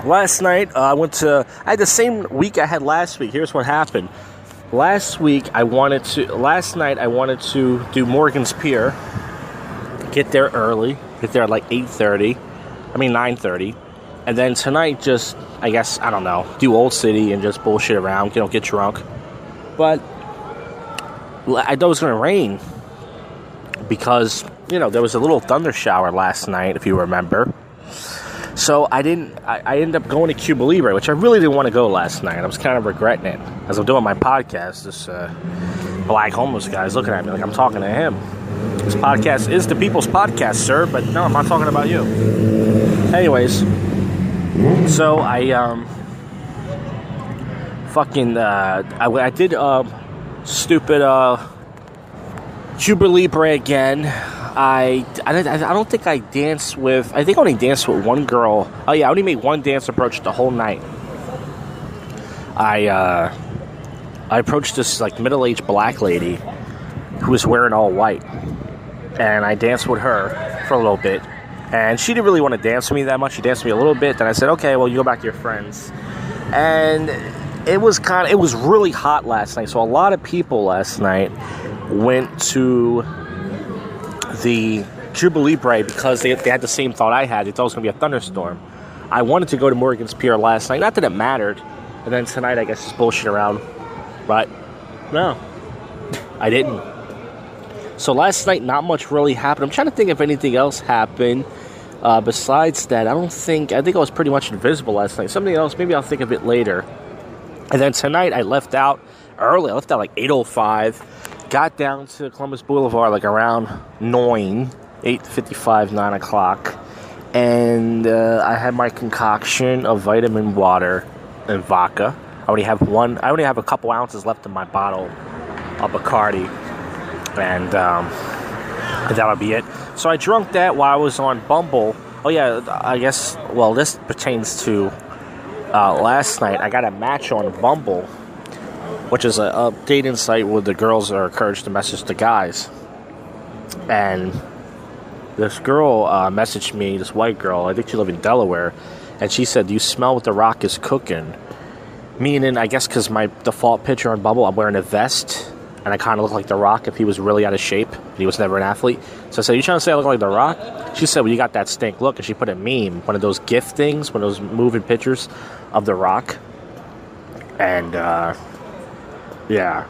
Last night, I had the same week I had last week. Here's what happened. Last night I wanted to do Morgan's Pier. Get there early. Get there at like 9:30. And then tonight just, do Old City and just bullshit around, get drunk. But I thought it was going to rain because, there was a little thunder shower last night, if you remember. So I ended up going to Cuba Libre, which I really didn't want to go last night. I was kind of regretting it. As I'm doing my podcast, this black homeless guy is looking at me like I'm talking to him. This podcast is the people's podcast, sir, but no, I'm not talking about you. Anyways, so I did stupid Cuba Libre again. I don't think I danced with... I think I only danced with one girl. Oh, yeah, I only made one dance approach the whole night. I approached this, like, middle-aged black lady who was wearing all white. And I danced with her for a little bit. And she didn't really want to dance with me that much. She danced with me a little bit. Then I said, okay, well, you go back to your friends. And it was really hot last night. So a lot of people last night went to the Cuba Libre because they had the same thought I had. They thought it was going to be a thunderstorm. I wanted to go to Morgan's Pier last night. Not that it mattered. And then tonight, I guess, just bullshit around. But, no. I didn't. So last night, not much really happened. I'm trying to think if anything else happened. Besides that, I think I was pretty much invisible last night. Something else, maybe I'll think of it later. And then tonight, I left out early. I left out like 8:05. Got down to Columbus Boulevard like around 8:55, 9 o'clock. And I had my concoction of vitamin water and vodka. I only have a couple ounces left in my bottle of Bacardi. And that'll be it. So I drank that while I was on Bumble. Oh yeah, I guess, well, this pertains to last night. I got a match on Bumble, which is a dating site where the girls are encouraged to message the guys. And this girl messaged me, this white girl, I think she lived in Delaware, and she said, "Do you smell what the Rock is cooking?" Meaning, I guess because my default picture on Bumble, I'm wearing a vest, and I kind of look like The Rock if he was really out of shape. He was never an athlete. So I said, "You trying to say I look like The Rock?" She said, "Well, you got that stink look." And she put a meme, one of those GIF things, one of those moving pictures of The Rock. And, yeah.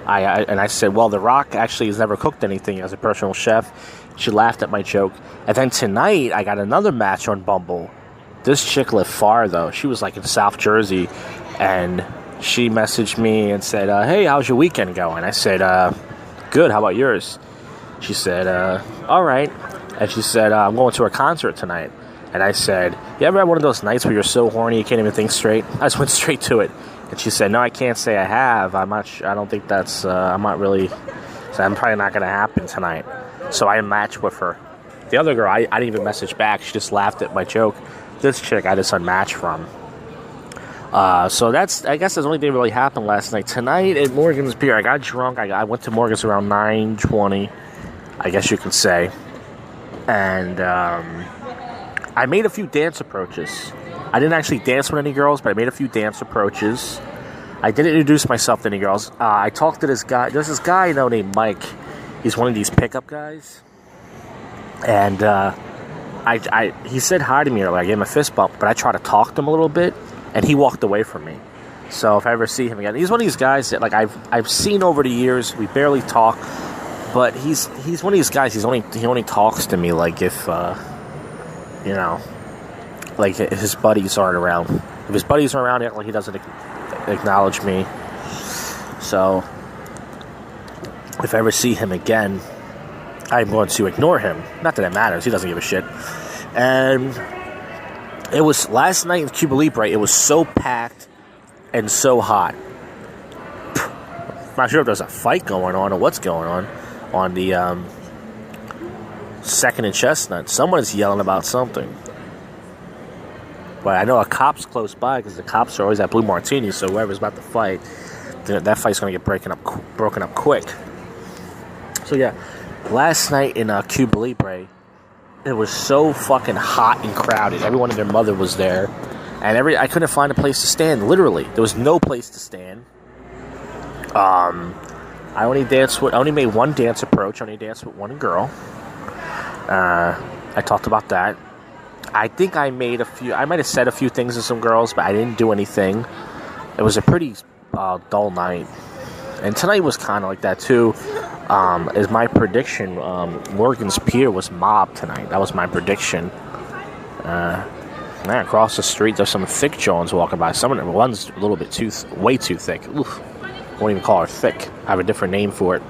I said, "Well, The Rock actually has never cooked anything as a personal chef." She laughed at my joke. And then tonight, I got another match on Bumble. This chick lived far, though. She was, like, in South Jersey. And she messaged me and said, "Hey, how's your weekend going?" I said, "Good, how about yours?" She said, "All right." And she said, "I'm going to a concert tonight." And I said, "You ever had one of those nights where you're so horny you can't even think straight?" I just went straight to it. And she said, "No, I can't say I have. I don't think that's, I'm not really, so I'm probably not going to happen tonight." So I matched with her. The other girl, I didn't even message back. She just laughed at my joke. This chick I just unmatched from. So I guess that's the only thing that really happened last night. Tonight at Morgan's Pier, I got drunk. I went to Morgan's around 9:20, I guess you could say. And I made a few dance approaches. I didn't actually dance with any girls, but I made a few dance approaches. I didn't introduce myself to any girls. I talked to this guy. There's this guy named Mike. He's one of these pickup guys. And he said hi to me earlier. I gave him a fist bump, but I tried to talk to him a little bit. And he walked away from me. So if I ever see him again, he's one of these guys that like I've seen over the years. We barely talk, but he's one of these guys. He only talks to me like if like his buddies aren't around. If his buddies are around, like he doesn't acknowledge me. So if I ever see him again, I'm going to ignore him. Not that it matters. He doesn't give a shit. And it was last night in Cuba Libre. It was so packed and so hot. I'm not sure if there's a fight going on or what's going on the 2nd and Chestnut. Someone's yelling about something. But I know a cop's close by because the cops are always at Blue Martini. So whoever's about to fight, that fight's going to get broken up quick. So yeah, last night in Cuba Libre, it was so fucking hot and crowded. Everyone and their mother was there. And I couldn't find a place to stand, literally. There was no place to stand. I only made one dance approach. I only danced with one girl. I talked about that. I think I might have said a few things to some girls, but I didn't do anything. It was a pretty dull night. And tonight was kind of like that, too. Is my prediction. Morgan's Pier was mobbed tonight. That was my prediction. Across the street, there's some thick Jones walking by. One's a little bit way too thick. Oof. I won't even call her thick. I have a different name for it.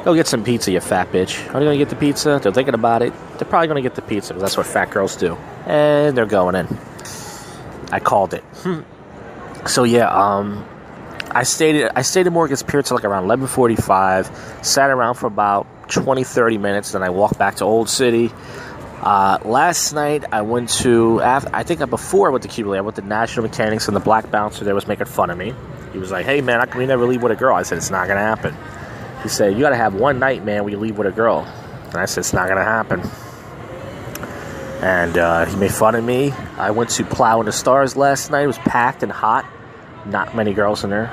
Go get some pizza, you fat bitch. Are they going to get the pizza? They're thinking about it. They're probably going to get the pizza because that's what fat girls do. And they're going in. I called it. So yeah, I stayed at Morgan's Pier till like around 11:45. Sat around for about 20, 30 minutes. Then I walk back to Old City. Last night I went to, before I went to Cuba, I went to National Mechanics, and the black bouncer there was making fun of me. He was like, hey man, how come you never leave with a girl? I said, it's not going to happen. He said, you got to have one night, man, where you leave with a girl. And I said, it's not going to happen. And he made fun of me. I went to Plow in the Stars last night. It was packed and hot. Not many girls in there.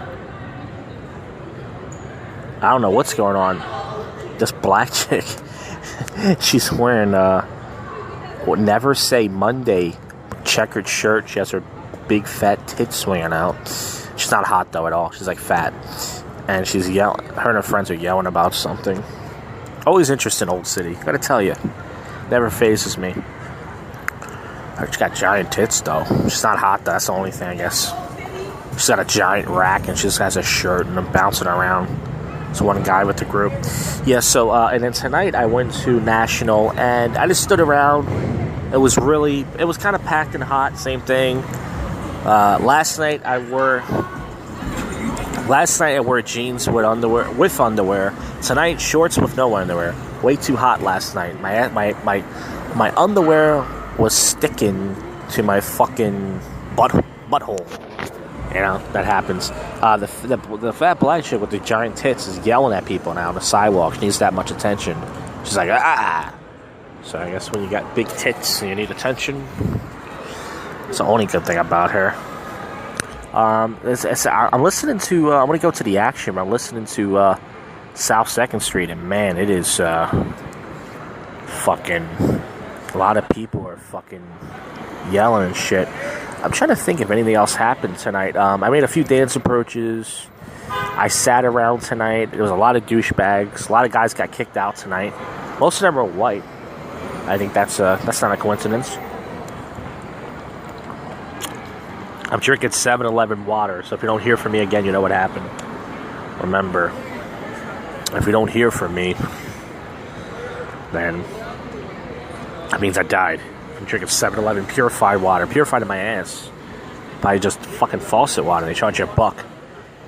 I don't know what's going on. This black chick, she's wearing Never Say Monday checkered shirt. She has her big fat tits swinging out. She's not hot though at all. She's like fat. And she's yelling. Her and her friends are yelling about something. Always interested in Old City. Gotta tell you. Never phases me. She's got giant tits though. She's not hot though. That's the only thing, I guess. She's got a giant rack and she just has a shirt and I'm bouncing around. It's one guy with the group. Yeah, so, and then tonight I went to National and I just stood around. It was kind of packed and hot. Same thing. Last night I wore jeans with underwear. Tonight, shorts with no underwear. Way too hot last night. My underwear was sticking to my fucking butthole. You know, that happens. The fat black chick with the giant tits is yelling at people now on the sidewalk. She needs that much attention. She's like, ah! So I guess when you got big tits and you need attention, it's the only good thing about her. I'm listening to, I'm going to go to the action. I'm listening to South 2nd Street, and man, it is fucking, a lot of people are fucking yelling and shit. I'm trying to think if anything else happened tonight. I made a few dance approaches. I sat around tonight. There was a lot of douchebags. A lot of guys got kicked out tonight. Most of them are white. I think that's not a coincidence. I'm drinking 7-Eleven water, so if you don't hear from me again, you know what happened. Remember, if you don't hear from me, then that means I died. I'm drinking 7-Eleven purified water. Purified in my ass. By just fucking faucet water. They charge you $1.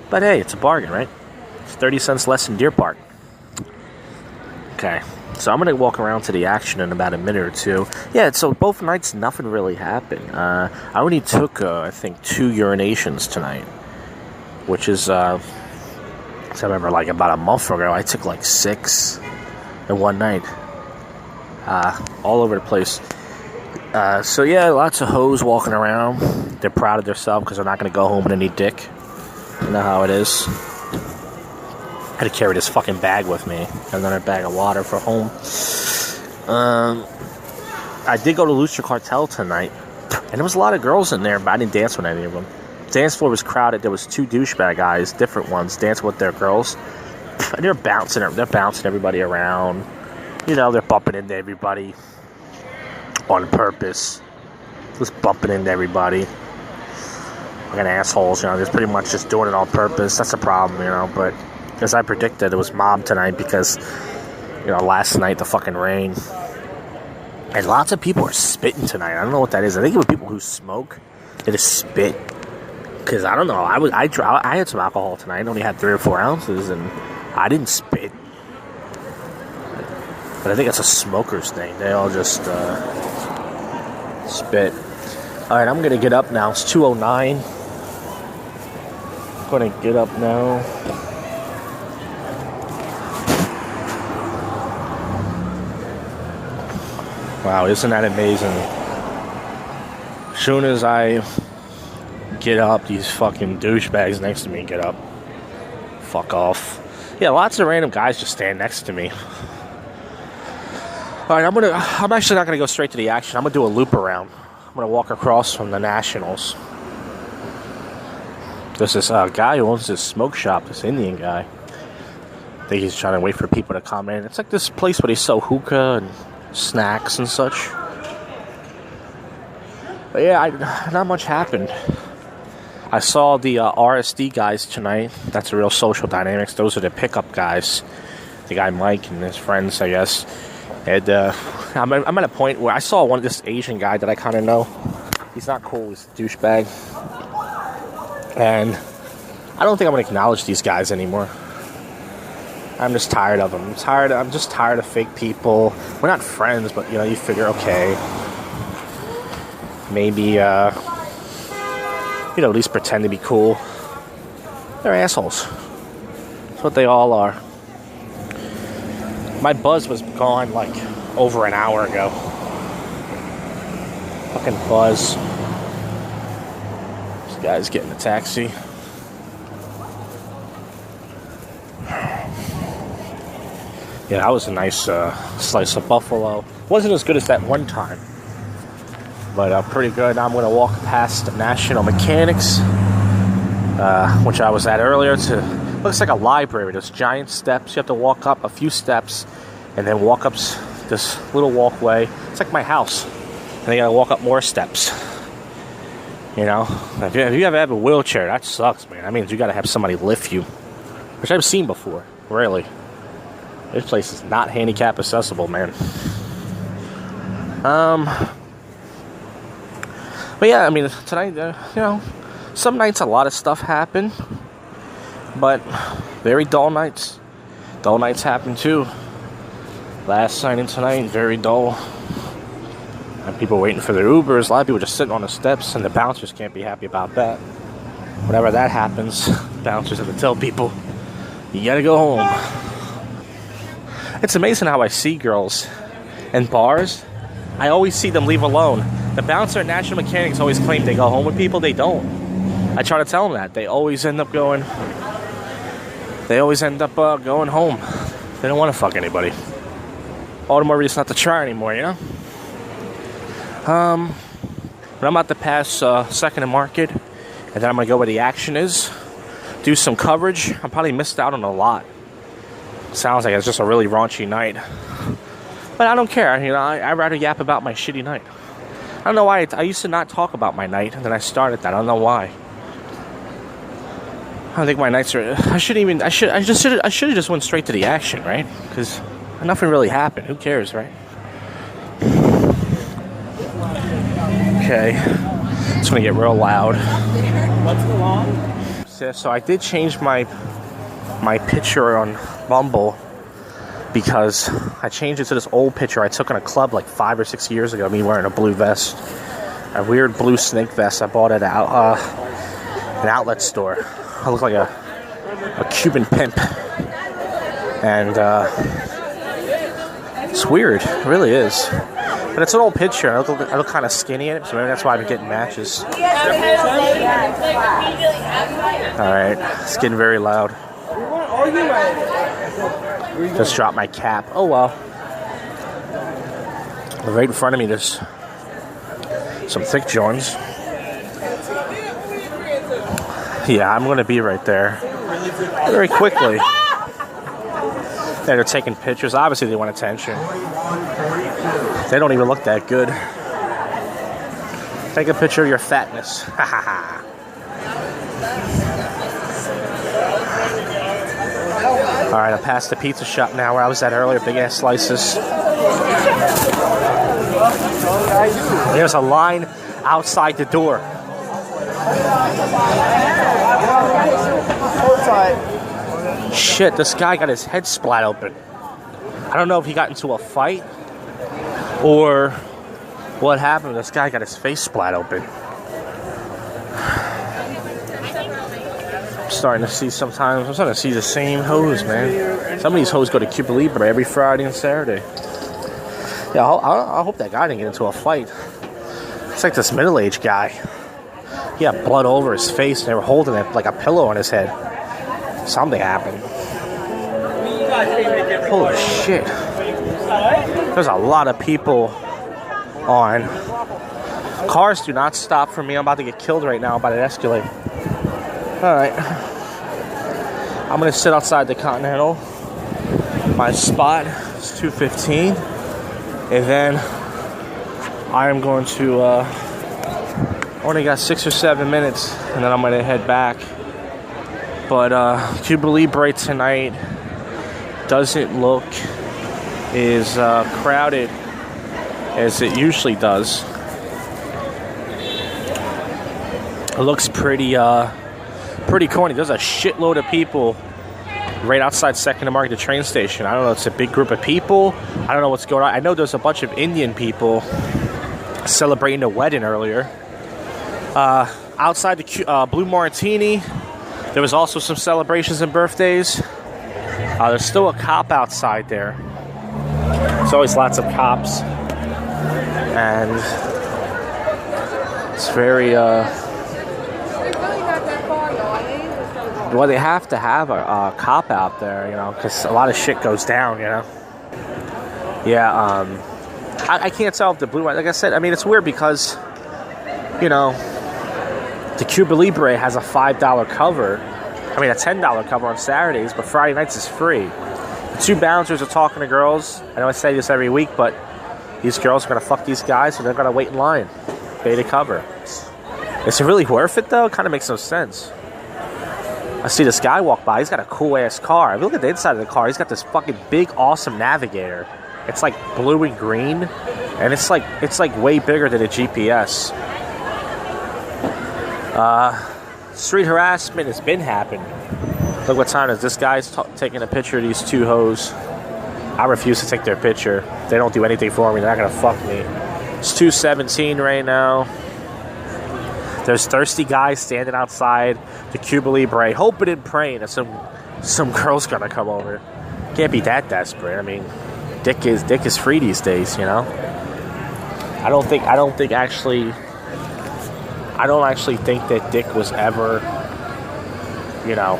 But hey, it's a bargain, right? It's 30 cents less than Deer Park. Okay. So I'm going to walk around to the action in about a minute or two. Yeah, so both nights, nothing really happened. I only took, I think, 2 urinations tonight. Which is, I remember, like, about a month ago, I took, like, 6 in one night. All over the place. So yeah, lots of hoes walking around. They're proud of themselves because they're not going to go home with any dick. You know how it is. I had to carry this fucking bag with me. And then a bag of water for home. I did go to Lucha Cartel tonight. And there was a lot of girls in there, but I didn't dance with any of them. The dance floor was crowded. There was 2 douchebag guys, different ones, dancing with their girls. And they're bouncing everybody around. You know, they're bumping into everybody. On purpose. Just bumping into everybody. Fucking assholes, you know. They're pretty much just doing it on purpose. That's a problem, you know. But as I predicted, it was mob tonight because, you know, last night the fucking rain. And lots of people are spitting tonight. I don't know what that is. I think it was people who smoke. They just spit. Because I don't know. I had some alcohol tonight. I only had 3 or 4 ounces. And I didn't spit. But I think it's a smoker's thing. They all just spit. Alright, I'm going to get up now. It's 2:09. I'm going to get up now. Wow, isn't that amazing? As soon as I get up, these fucking douchebags next to me get up. Fuck off. Yeah, lots of random guys just stand next to me. Alright, I'm actually not gonna go straight to the action. I'm gonna do a loop around. I'm gonna walk across from the Nationals. There's this guy who owns this smoke shop, this Indian guy. I think he's trying to wait for people to come in. It's like this place where they sell hookah and snacks and such. But yeah, not much happened. I saw the RSD guys tonight. That's the Real Social Dynamics. Those are the pickup guys. The guy Mike and his friends, I guess. And I'm at a point where I saw this Asian guy that I kind of know. He's not cool. He's a douchebag. And I don't think I'm going to acknowledge these guys anymore. I'm just tired of them. I'm just tired of fake people. We're not friends, but you figure, okay, maybe at least pretend to be cool. They're assholes. That's what they all are. My buzz was gone like over an hour ago. Fucking buzz. This guy's getting a taxi. Yeah, that was a nice slice of buffalo. Wasn't as good as that one time, but pretty good. Now I'm going to walk past National Mechanics, which I was at earlier. Looks like a library. There's giant steps. You have to walk up a few steps and then walk up this little walkway. It's like my house. And you got to walk up more steps. If you ever have a wheelchair, that sucks, man. That means you got to have somebody lift you, which I've seen before. Really. This place is not handicap accessible, man. But yeah, I mean, tonight, some nights a lot of stuff happen, but very dull nights. Dull nights happen too. Last night and tonight, very dull. And people waiting for their Ubers. A lot of people just sitting on the steps, and the bouncers can't be happy about that. Whenever that happens, bouncers have to tell people, you gotta go home. It's amazing how I see girls in bars. I always see them leave alone. The bouncer at National Mechanics always claim they go home with people. They don't. I try to tell them that. They always end up going home. They don't want to fuck anybody. All the more reason not to try anymore, But I'm about to pass Second and Market, and then I'm going to go where the action is, do some coverage. I probably missed out on a lot. Sounds like it's just a really raunchy night. But I don't care. I'd rather yap about my shitty night. I don't know why. I used to not talk about my night, and then I started that. I don't know why. I don't think my nights are... I should have just went straight to the action, right? Because nothing really happened. Who cares, right? Okay. It's going to get real loud. What's the long? So I did change my picture on Bumble because I changed it to this old picture I took in a club like 5 or 6 years ago, me wearing a blue vest, a weird blue snake vest I bought at an outlet store. I look like a Cuban pimp, and it's weird, it really is. But it's an old picture. I look kind of skinny in it, so maybe that's why I've been getting matches. Alright, it's getting very loud. Just dropped my cap. Oh well. Right in front of me there's some thick joints. Yeah, I'm going to be right there very quickly. They're taking pictures. Obviously they want attention. They don't even look that good. Take a picture of your fatness. Ha ha ha. Alright, I passed the pizza shop now where I was at earlier. Big ass slices. There's a line outside the door. Shit, this guy got his head splat open. I don't know if he got into a fight or what happened. This guy got his face splat open. I'm starting to see the same hoes, man. Some of these hoes go to Cuba Libre every Friday and Saturday. Yeah, I hope that guy didn't get into a fight. It's like this middle-aged guy. He had blood over his face, and they were holding it like a pillow on his head. Something happened. Holy shit. There's a lot of people on. Cars do not stop for me. I'm about to get killed right now by that Escalade. Alright. I'm going to sit outside the Continental. My spot is 2:15. And then I am going to... only got 6 or 7 minutes, and then I'm going to head back. But Cuba Libre tonight doesn't look as crowded as it usually does. It looks pretty corny. There's a shitload of people right outside 2nd and Market, the train station. I don't know, it's a big group of people. I don't know what's going on. I know there's a bunch of Indian people celebrating a wedding earlier. Outside the Blue Martini, there was also some celebrations and birthdays. There's still a cop outside there. There's always lots of cops. And it's very, well, they have to have a cop out there, you know, because a lot of shit goes down, you know. Yeah, I can't tell if the blue, like I said, I mean, it's weird because, you know, the Cuba Libre has a $5 cover. I mean, a $10 cover on Saturdays, but Friday nights is free. The two bouncers are talking to girls. I know I say this every week, but these girls are going to fuck these guys, so they're going to wait in line, pay the cover. Is it really worth it, though? It kind of makes no sense. I see this guy walk by. He's got a cool-ass car. If you look at the inside of the car, he's got this fucking big, awesome Navigator. It's like blue and green, and it's like way bigger than a GPS. Street harassment has been happening. Look what time it is. This guy's taking a picture of these two hoes. I refuse to take their picture. They don't do anything for me. They're not gonna fuck me. It's 2:17 right now. There's thirsty guys standing outside the Cuba Libre, hoping and praying that some girl's gonna come over. Can't be that desperate. I mean, dick is free these days, you know. I don't actually think that dick was ever, you know,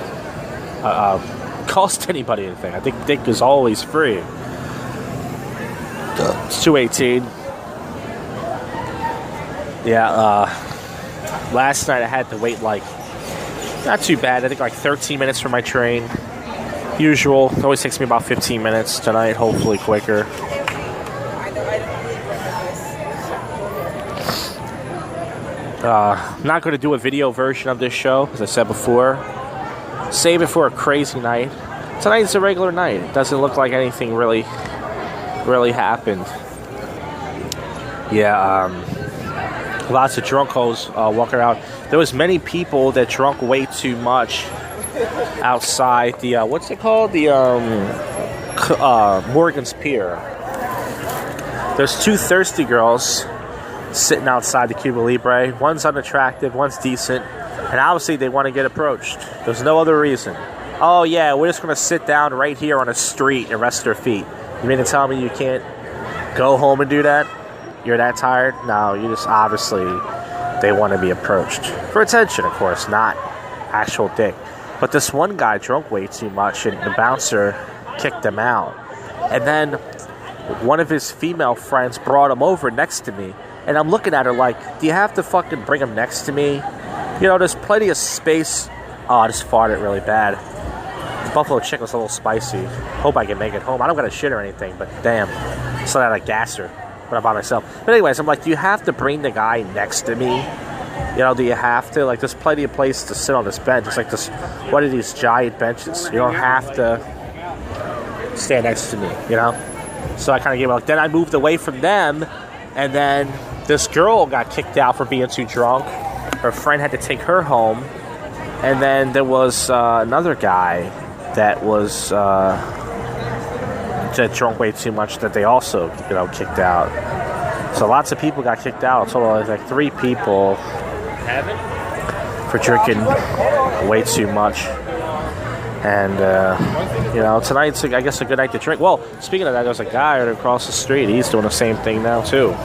cost anybody anything. I think dick is always free. It's 2:18. Yeah. Last night I had to wait like, not too bad, I think like 13 minutes for my train. Usual. It always takes me about 15 minutes. Tonight, hopefully quicker. I'm not going to do a video version of this show, as I said before. Save it for a crazy night. Tonight's a regular night. It doesn't look like anything really happened. Yeah, lots of drunk hoes walking around. There was many people that drunk way too much outside the, what's it called? The, Morgan's Pier. There's two thirsty girls sitting outside the Cuba Libre. One's unattractive, one's decent, and obviously they want to get approached. There's no other reason. Oh yeah, we're just going to sit down right here on a street and rest our feet. You mean to tell me you can't go home and do that? You're that tired? No, you just obviously, they want to be approached. For attention, of course, not actual dick. But this one guy drunk way too much, and the bouncer kicked him out. And then one of his female friends brought him over next to me. And I'm looking at her like, do you have to fucking bring him next to me? You know, there's plenty of space. Oh, I just farted really bad. The buffalo chicken was a little spicy. Hope I can make it home. I don't got to shit or anything, but damn. So that I gas her when I'm by myself. But anyways, I'm like, do you have to bring the guy next to me? You know, do you have to? Like, there's plenty of place to sit on this bench. It's like this, one of these giant benches. You don't have to stand next to me, you know? So I kind of gave up. Then I moved away from them, and then this girl got kicked out for being too drunk. Her friend had to take her home. And then there was another guy that was that drunk way too much that they also, you know, kicked out. So lots of people got kicked out. So it was like 3 people for drinking way too much. And, you know, tonight's, I guess, a good night to drink. Well, speaking of that, there's a guy right across the street. He's doing the same thing now, too.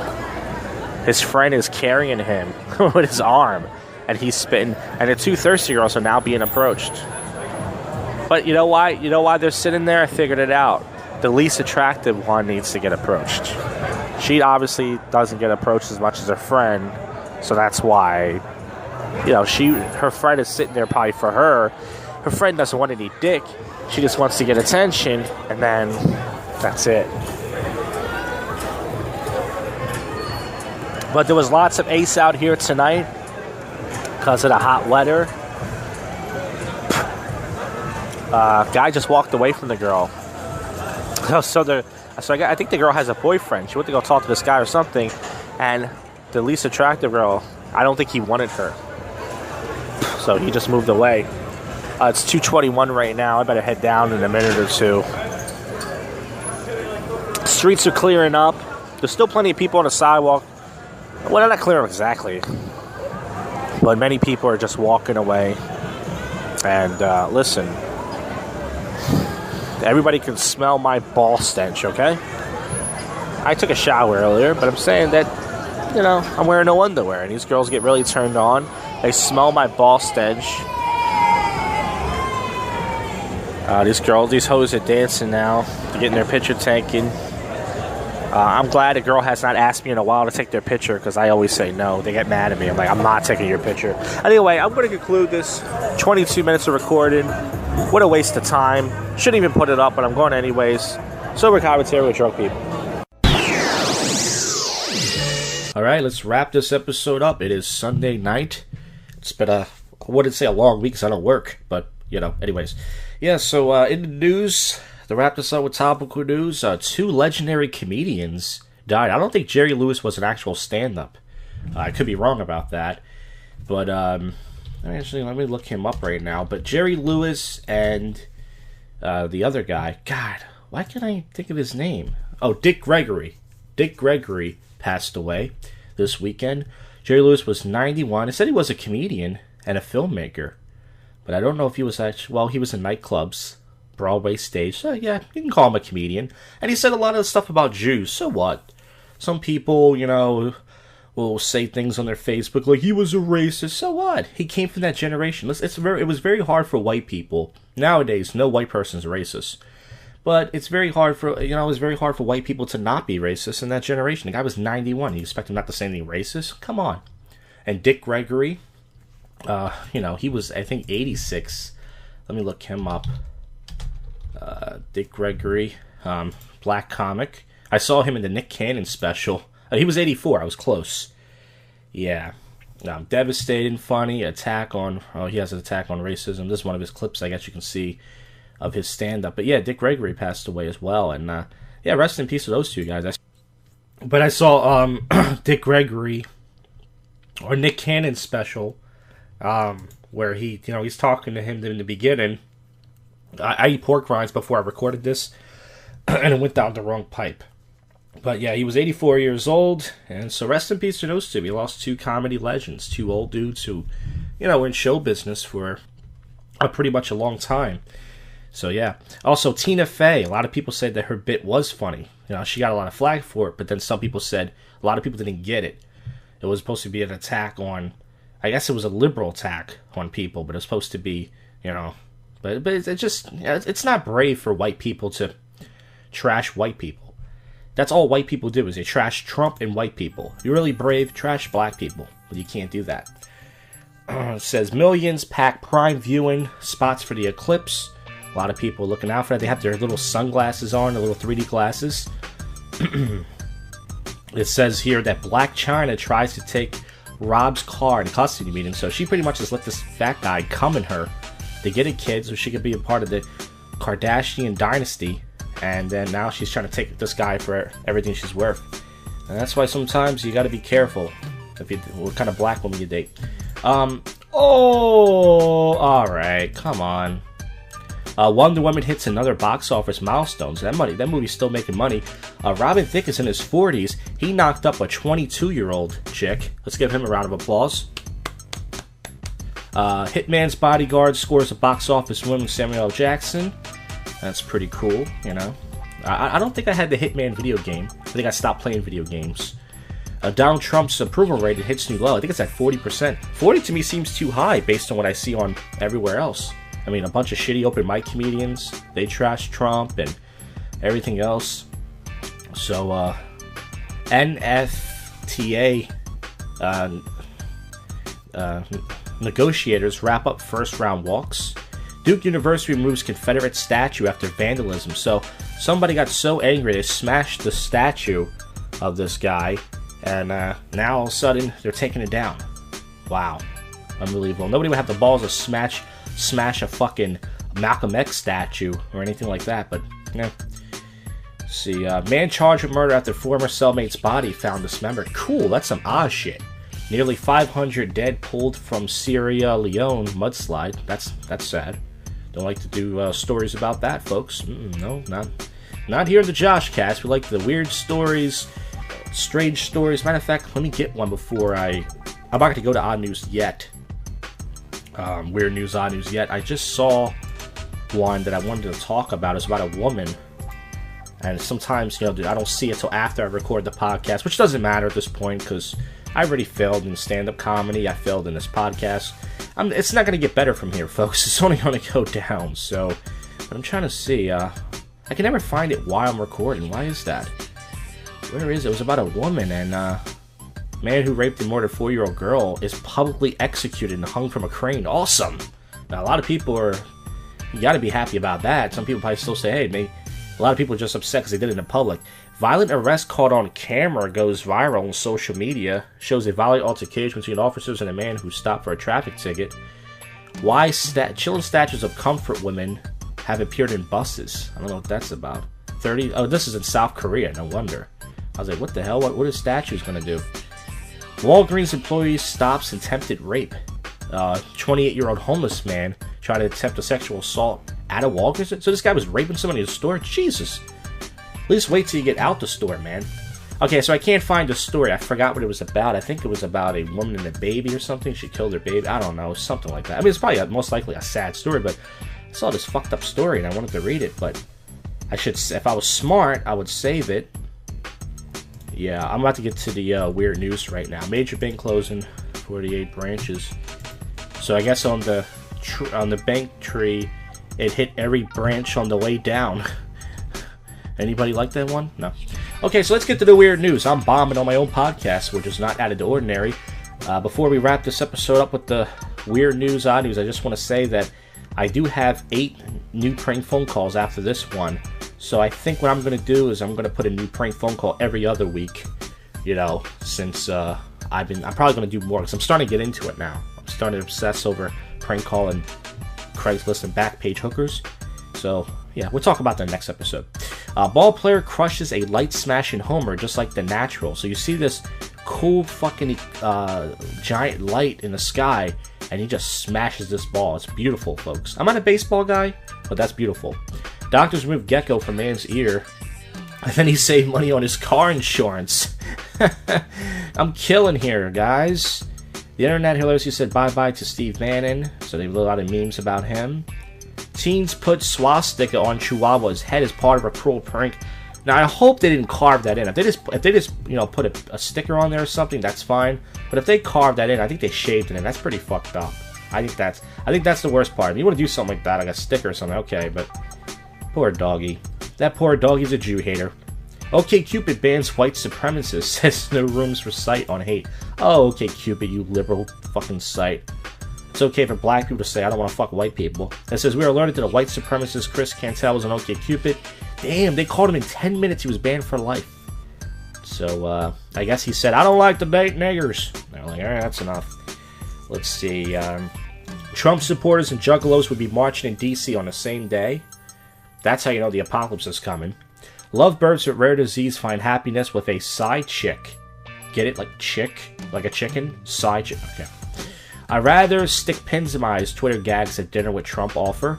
His friend is carrying him with his arm, and he's spitting. And the 2 thirsty girls are now being approached. But you know why? You know why they're sitting there? I figured it out. The least attractive one needs to get approached. She obviously doesn't get approached as much as her friend, so that's why. You know, her friend is sitting there probably for her. Her friend doesn't want any dick. She just wants to get attention, and then that's it. But there was lots of ace out here tonight because of the hot weather. Guy just walked away from the girl. So I think the girl has a boyfriend. She went to go talk to this guy or something, and the least attractive girl, I don't think he wanted her. So he just moved away. It's 2:21 right now. I better head down in a minute or two. Streets are clearing up. There's still plenty of people on the sidewalk. Well, they're not clearing exactly, but many people are just walking away. And listen, everybody can smell my ball stench, okay? I took a shower earlier, but I'm saying that, you know, I'm wearing no underwear, and these girls get really turned on. They smell my ball stench. These hoes are dancing now. They're getting their picture taken. I'm glad a girl has not asked me in a while to take their picture, because I always say no. They get mad at me. I'm like, I'm not taking your picture. Anyway, I'm going to conclude this 22 minutes of recording. What a waste of time. Shouldn't even put it up, but I'm going anyways. Sober commentary with drunk people. All right, let's wrap this episode up. It is Sunday night. It's been I wouldn't say a long week because I don't work, but, you know, anyways. Yeah, so in the news, to wrap this up with topical news, 2 legendary comedians died. I don't think Jerry Lewis was an actual stand-up. I could be wrong about that. But, actually, let me look him up right now. But Jerry Lewis and the other guy, God, why can't I think of his name? Oh, Dick Gregory. Dick Gregory passed away this weekend. Jerry Lewis was 91. It said he was a comedian and a filmmaker. But I don't know if he was actually... Well, he was in nightclubs, Broadway stage. So, yeah, you can call him a comedian. And he said a lot of stuff about Jews. So what? Some people, you know, will say things on their Facebook like, he was a racist. So what? He came from that generation. It was very hard for white people. Nowadays, no white person's racist. But it's very hard for, you know, it was very hard for white people to not be racist in that generation. The guy was 91. You expect him not to say anything racist? Come on. And Dick Gregory, you know, he was, I think, 86. Let me look him up. Dick Gregory, black comic. I saw him in the Nick Cannon special. He was 84. I was close. Yeah. Devastating, funny, attack on... Oh, he has an attack on racism. This is one of his clips, I guess you can see, of his stand-up. But yeah, Dick Gregory passed away as well. And yeah, rest in peace to those two guys. But I saw Dick Gregory, or Nick Cannon special, where he, you know, he's talking to him in the beginning. I eat pork rinds before I recorded this, and it went down the wrong pipe. But yeah, he was 84 years old, and so rest in peace to those two. We lost 2 comedy legends, 2 old dudes who, you know, were in show business for pretty much a long time. So yeah. Also, Tina Fey, a lot of people said that her bit was funny. You know, she got a lot of flack for it, but then some people said a lot of people didn't get it. It was supposed to be an attack on, I guess it was a liberal attack on people, but it was supposed to be, you know, but it's just, it's not brave for white people to trash white people. That's all white people do, is they trash Trump and white people. You're really brave, trash black people, but you can't do that. It says millions pack prime viewing spots for the eclipse. A lot of people looking out for that. They have their little sunglasses on, their little 3D glasses. It says here that Black China tries to take Rob's car in custody meeting. So she pretty much just let this fat guy come in her to get a kid so she could be a part of the Kardashian dynasty. And then now she's trying to take this guy for everything she's worth. And that's why sometimes you got to be careful what kind of black woman you date. Alright, come on. Wonder Woman hits another box office milestone. So that movie's still making money. Robin Thicke is in his 40s. He knocked up a 22-year-old chick. Let's give him a round of applause. Hitman's Bodyguard scores a box office win with Samuel L. Jackson. That's pretty cool, you know. I don't think I had the Hitman video game. I think I stopped playing video games. Donald Trump's approval rating hits new low. I think it's at 40%. 40 to me seems too high based on what I see on everywhere else. I mean, a bunch of shitty open mic comedians, they trash Trump and everything else. So, NFTA negotiators wrap up first round walks. Duke University removes Confederate statue after vandalism. So, somebody got so angry they smashed the statue of this guy, and now all of a sudden they're taking it down. Wow. Unbelievable. Nobody would have the balls to smash a fucking Malcolm X statue or anything like that, but yeah. Let's see, man charged with murder after former cellmate's body found dismembered. Cool, that's some Oz shit. Nearly 500 dead pulled from Sierra Leone mudslide. That's sad. Don't like to do stories about that, folks. No, not here at the JoshCast. We like the weird stories, strange stories. Matter of fact, let me get one before I'm not going to go to odd news yet. Weird news, odd news yet. I just saw one that I wanted to talk about. It's about a woman. And sometimes, I don't see it till after I record the podcast, which doesn't matter at this point because I already failed in stand-up comedy. I failed in this podcast. It's not going to get better from here, folks. It's only going to go down. So, but I'm trying to see. I can never find it while I'm recording. Why is that? Where is it? It was about a woman, and man who raped and murdered a 4-year-old girl is publicly executed and hung from a crane. Awesome! Now, a lot of people you got to be happy about that. Some people probably still say, hey, maybe. A lot of people are just upset because they did it in public. Violent arrest caught on camera goes viral on social media. Shows a violent altercation between officers and a man who stopped for a traffic ticket. Why chilling statues of comfort women have appeared in buses. I don't know what that's about. Oh, this is in South Korea. No wonder. I was like, what the hell? What are statues going to do? Walgreens employee stops attempted rape. 28-year-old homeless man tried to attempt a sexual assault at a Walgreens. So this guy was raping somebody in the store? Jesus. At least wait till you get out the store, man. Okay, so I can't find the story. I forgot what it was about. I think it was about a woman and a baby or something. She killed her baby. I don't know. Something like that. I mean, it's probably most likely a sad story, but I saw this fucked up story and I wanted to read it, but if I was smart, I would save it. Yeah, I'm about to get to the weird news right now. Major bank closing, 48 branches. So I guess on the bank tree, it hit every branch on the way down. Anybody like that one? No. Okay, so let's get to the weird news. I'm bombing on my own podcast, which is not out of the ordinary. Before we wrap this episode up with the weird news, odd news, I just want to say that I do have 8 new prank phone calls after this one. So I think what I'm going to do is I'm going to put a new prank phone call every other week. Since I'm probably going to do more because I'm starting to get into it now. I'm starting to obsess over prank call and Craigslist and Backpage hookers. So, yeah, we'll talk about that next episode. Ball player crushes a light smashing homer just like The Natural. So you see this cool fucking giant light in the sky, and he just smashes this ball. It's beautiful, folks. I'm not a baseball guy, but that's beautiful. Doctors removed gecko from man's ear, and then he saved money on his car insurance. I'm killing here, guys. The internet hilariously said bye-bye to Steve Bannon, so they have a lot of memes about him. Teens put swastika on Chihuahua's head as part of a cruel prank. Now, I hope they didn't carve that in. If they just put a sticker on there or something, that's fine. But if they carved that in, I think they shaved it in. That's pretty fucked up. I think that's the worst part. If you want to do something like that, like a sticker or something, okay, but poor doggy. That poor doggy's a Jew hater. OkCupid bans white supremacists, says no rooms for site on hate. Oh, OkCupid, you liberal fucking site. It's okay for black people to say, I don't want to fuck white people. It says, we are alerted to the white supremacist Chris Cantel was on OkCupid. Damn, they called him in 10 minutes. He was banned for life. So, I guess he said, I don't like to date niggers. They're like, alright, that's enough. Let's see. Trump supporters and juggalos would be marching in D.C. on the same day. That's how you know the apocalypse is coming. Lovebirds with rare disease find happiness with a side chick. Get it? Like chick? Like a chicken? Side chick. Okay. I'd rather stick pins in my eyes. Twitter gags at dinner with Trump offer.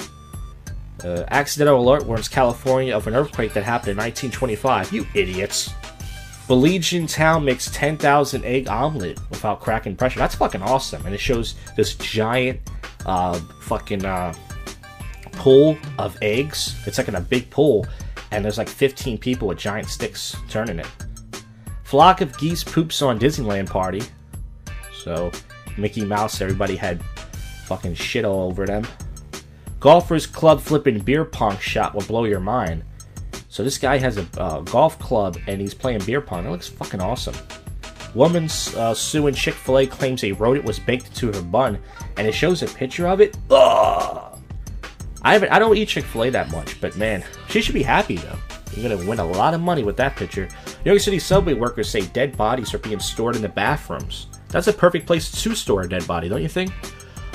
Accidental alert warns California of an earthquake that happened in 1925. You idiots. Belizean town makes 10,000 egg omelet without cracking pressure. That's fucking awesome. And it shows this giant pool of eggs. It's like in a big pool. And there's like 15 people with giant sticks turning it. Flock of geese poops on Disneyland party. So, Mickey Mouse, everybody had fucking shit all over them. Golfers club flipping beer pong shot will blow your mind. So this guy has a golf club and he's playing beer pong. That looks fucking awesome. Woman suing Chick-fil-A claims a rodent was baked into her bun, and it shows a picture of it. Ugh! I don't eat Chick-fil-A that much, but man, she should be happy though. You're gonna win a lot of money with that picture. New York City subway workers say dead bodies are being stored in the bathrooms. That's a perfect place to store a dead body, don't you think?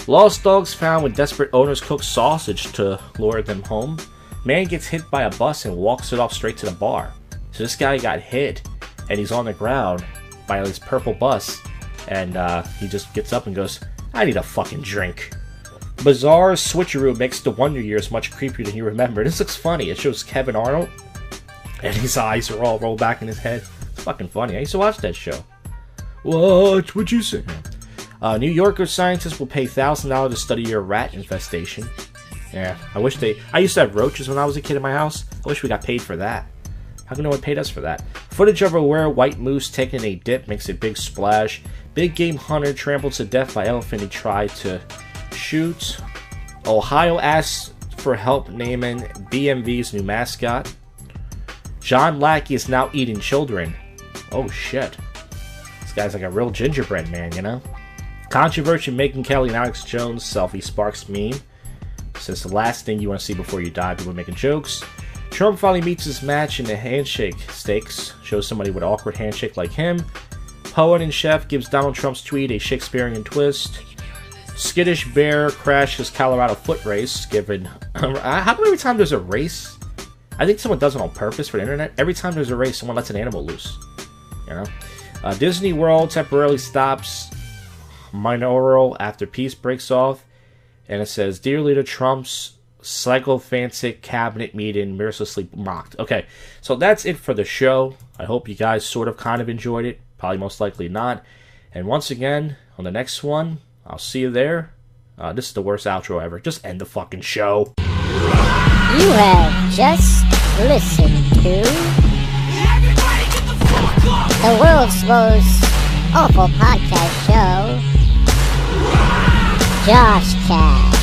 Lost dogs found when desperate owners cook sausage to lure them home. Man gets hit by a bus and walks it off straight to the bar. So this guy got hit, and he's on the ground by this purple bus, And he just gets up and goes, I need a fucking drink. Bizarre switcheroo makes the Wonder Years much creepier than you remember. This looks funny. It shows Kevin Arnold, and his eyes are all rolled back in his head. It's fucking funny. I used to watch that show. What'd you say? New Yorker scientists will pay $1,000 to study your rat infestation. Yeah, I used to have roaches when I was a kid in my house. I wish we got paid for that. How come no one paid us for that? Footage of a rare white moose taking a dip makes a big splash. Big game hunter trampled to death by elephant he tried to shoot. Ohio asks for help naming BMV's new mascot. John Lackey is now eating children. Oh shit. This guy's like a real gingerbread man, you know? Controversy making Kelly and Alex Jones selfie sparks meme. Says the last thing you want to see before you die, people making jokes. Trump finally meets his match in the handshake stakes. Shows somebody with an awkward handshake like him. Poet and chef gives Donald Trump's tweet a Shakespearean twist. Skittish bear crashes Colorado foot race. Given how come every time there's a race, I think someone does it on purpose for the internet. Every time there's a race, someone lets an animal loose. You know, Disney World temporarily stops Minoral after peace breaks off, and it says, "Dear Leader Trump's psychophantic cabinet meeting mercilessly mocked." Okay, so that's it for the show. I hope you guys sort of kind of enjoyed it. Probably most likely not. And once again, on the next one, I'll see you there. This is the worst outro ever. Just end the fucking show. You have just listened to the world's most awful podcast show, JoshCast.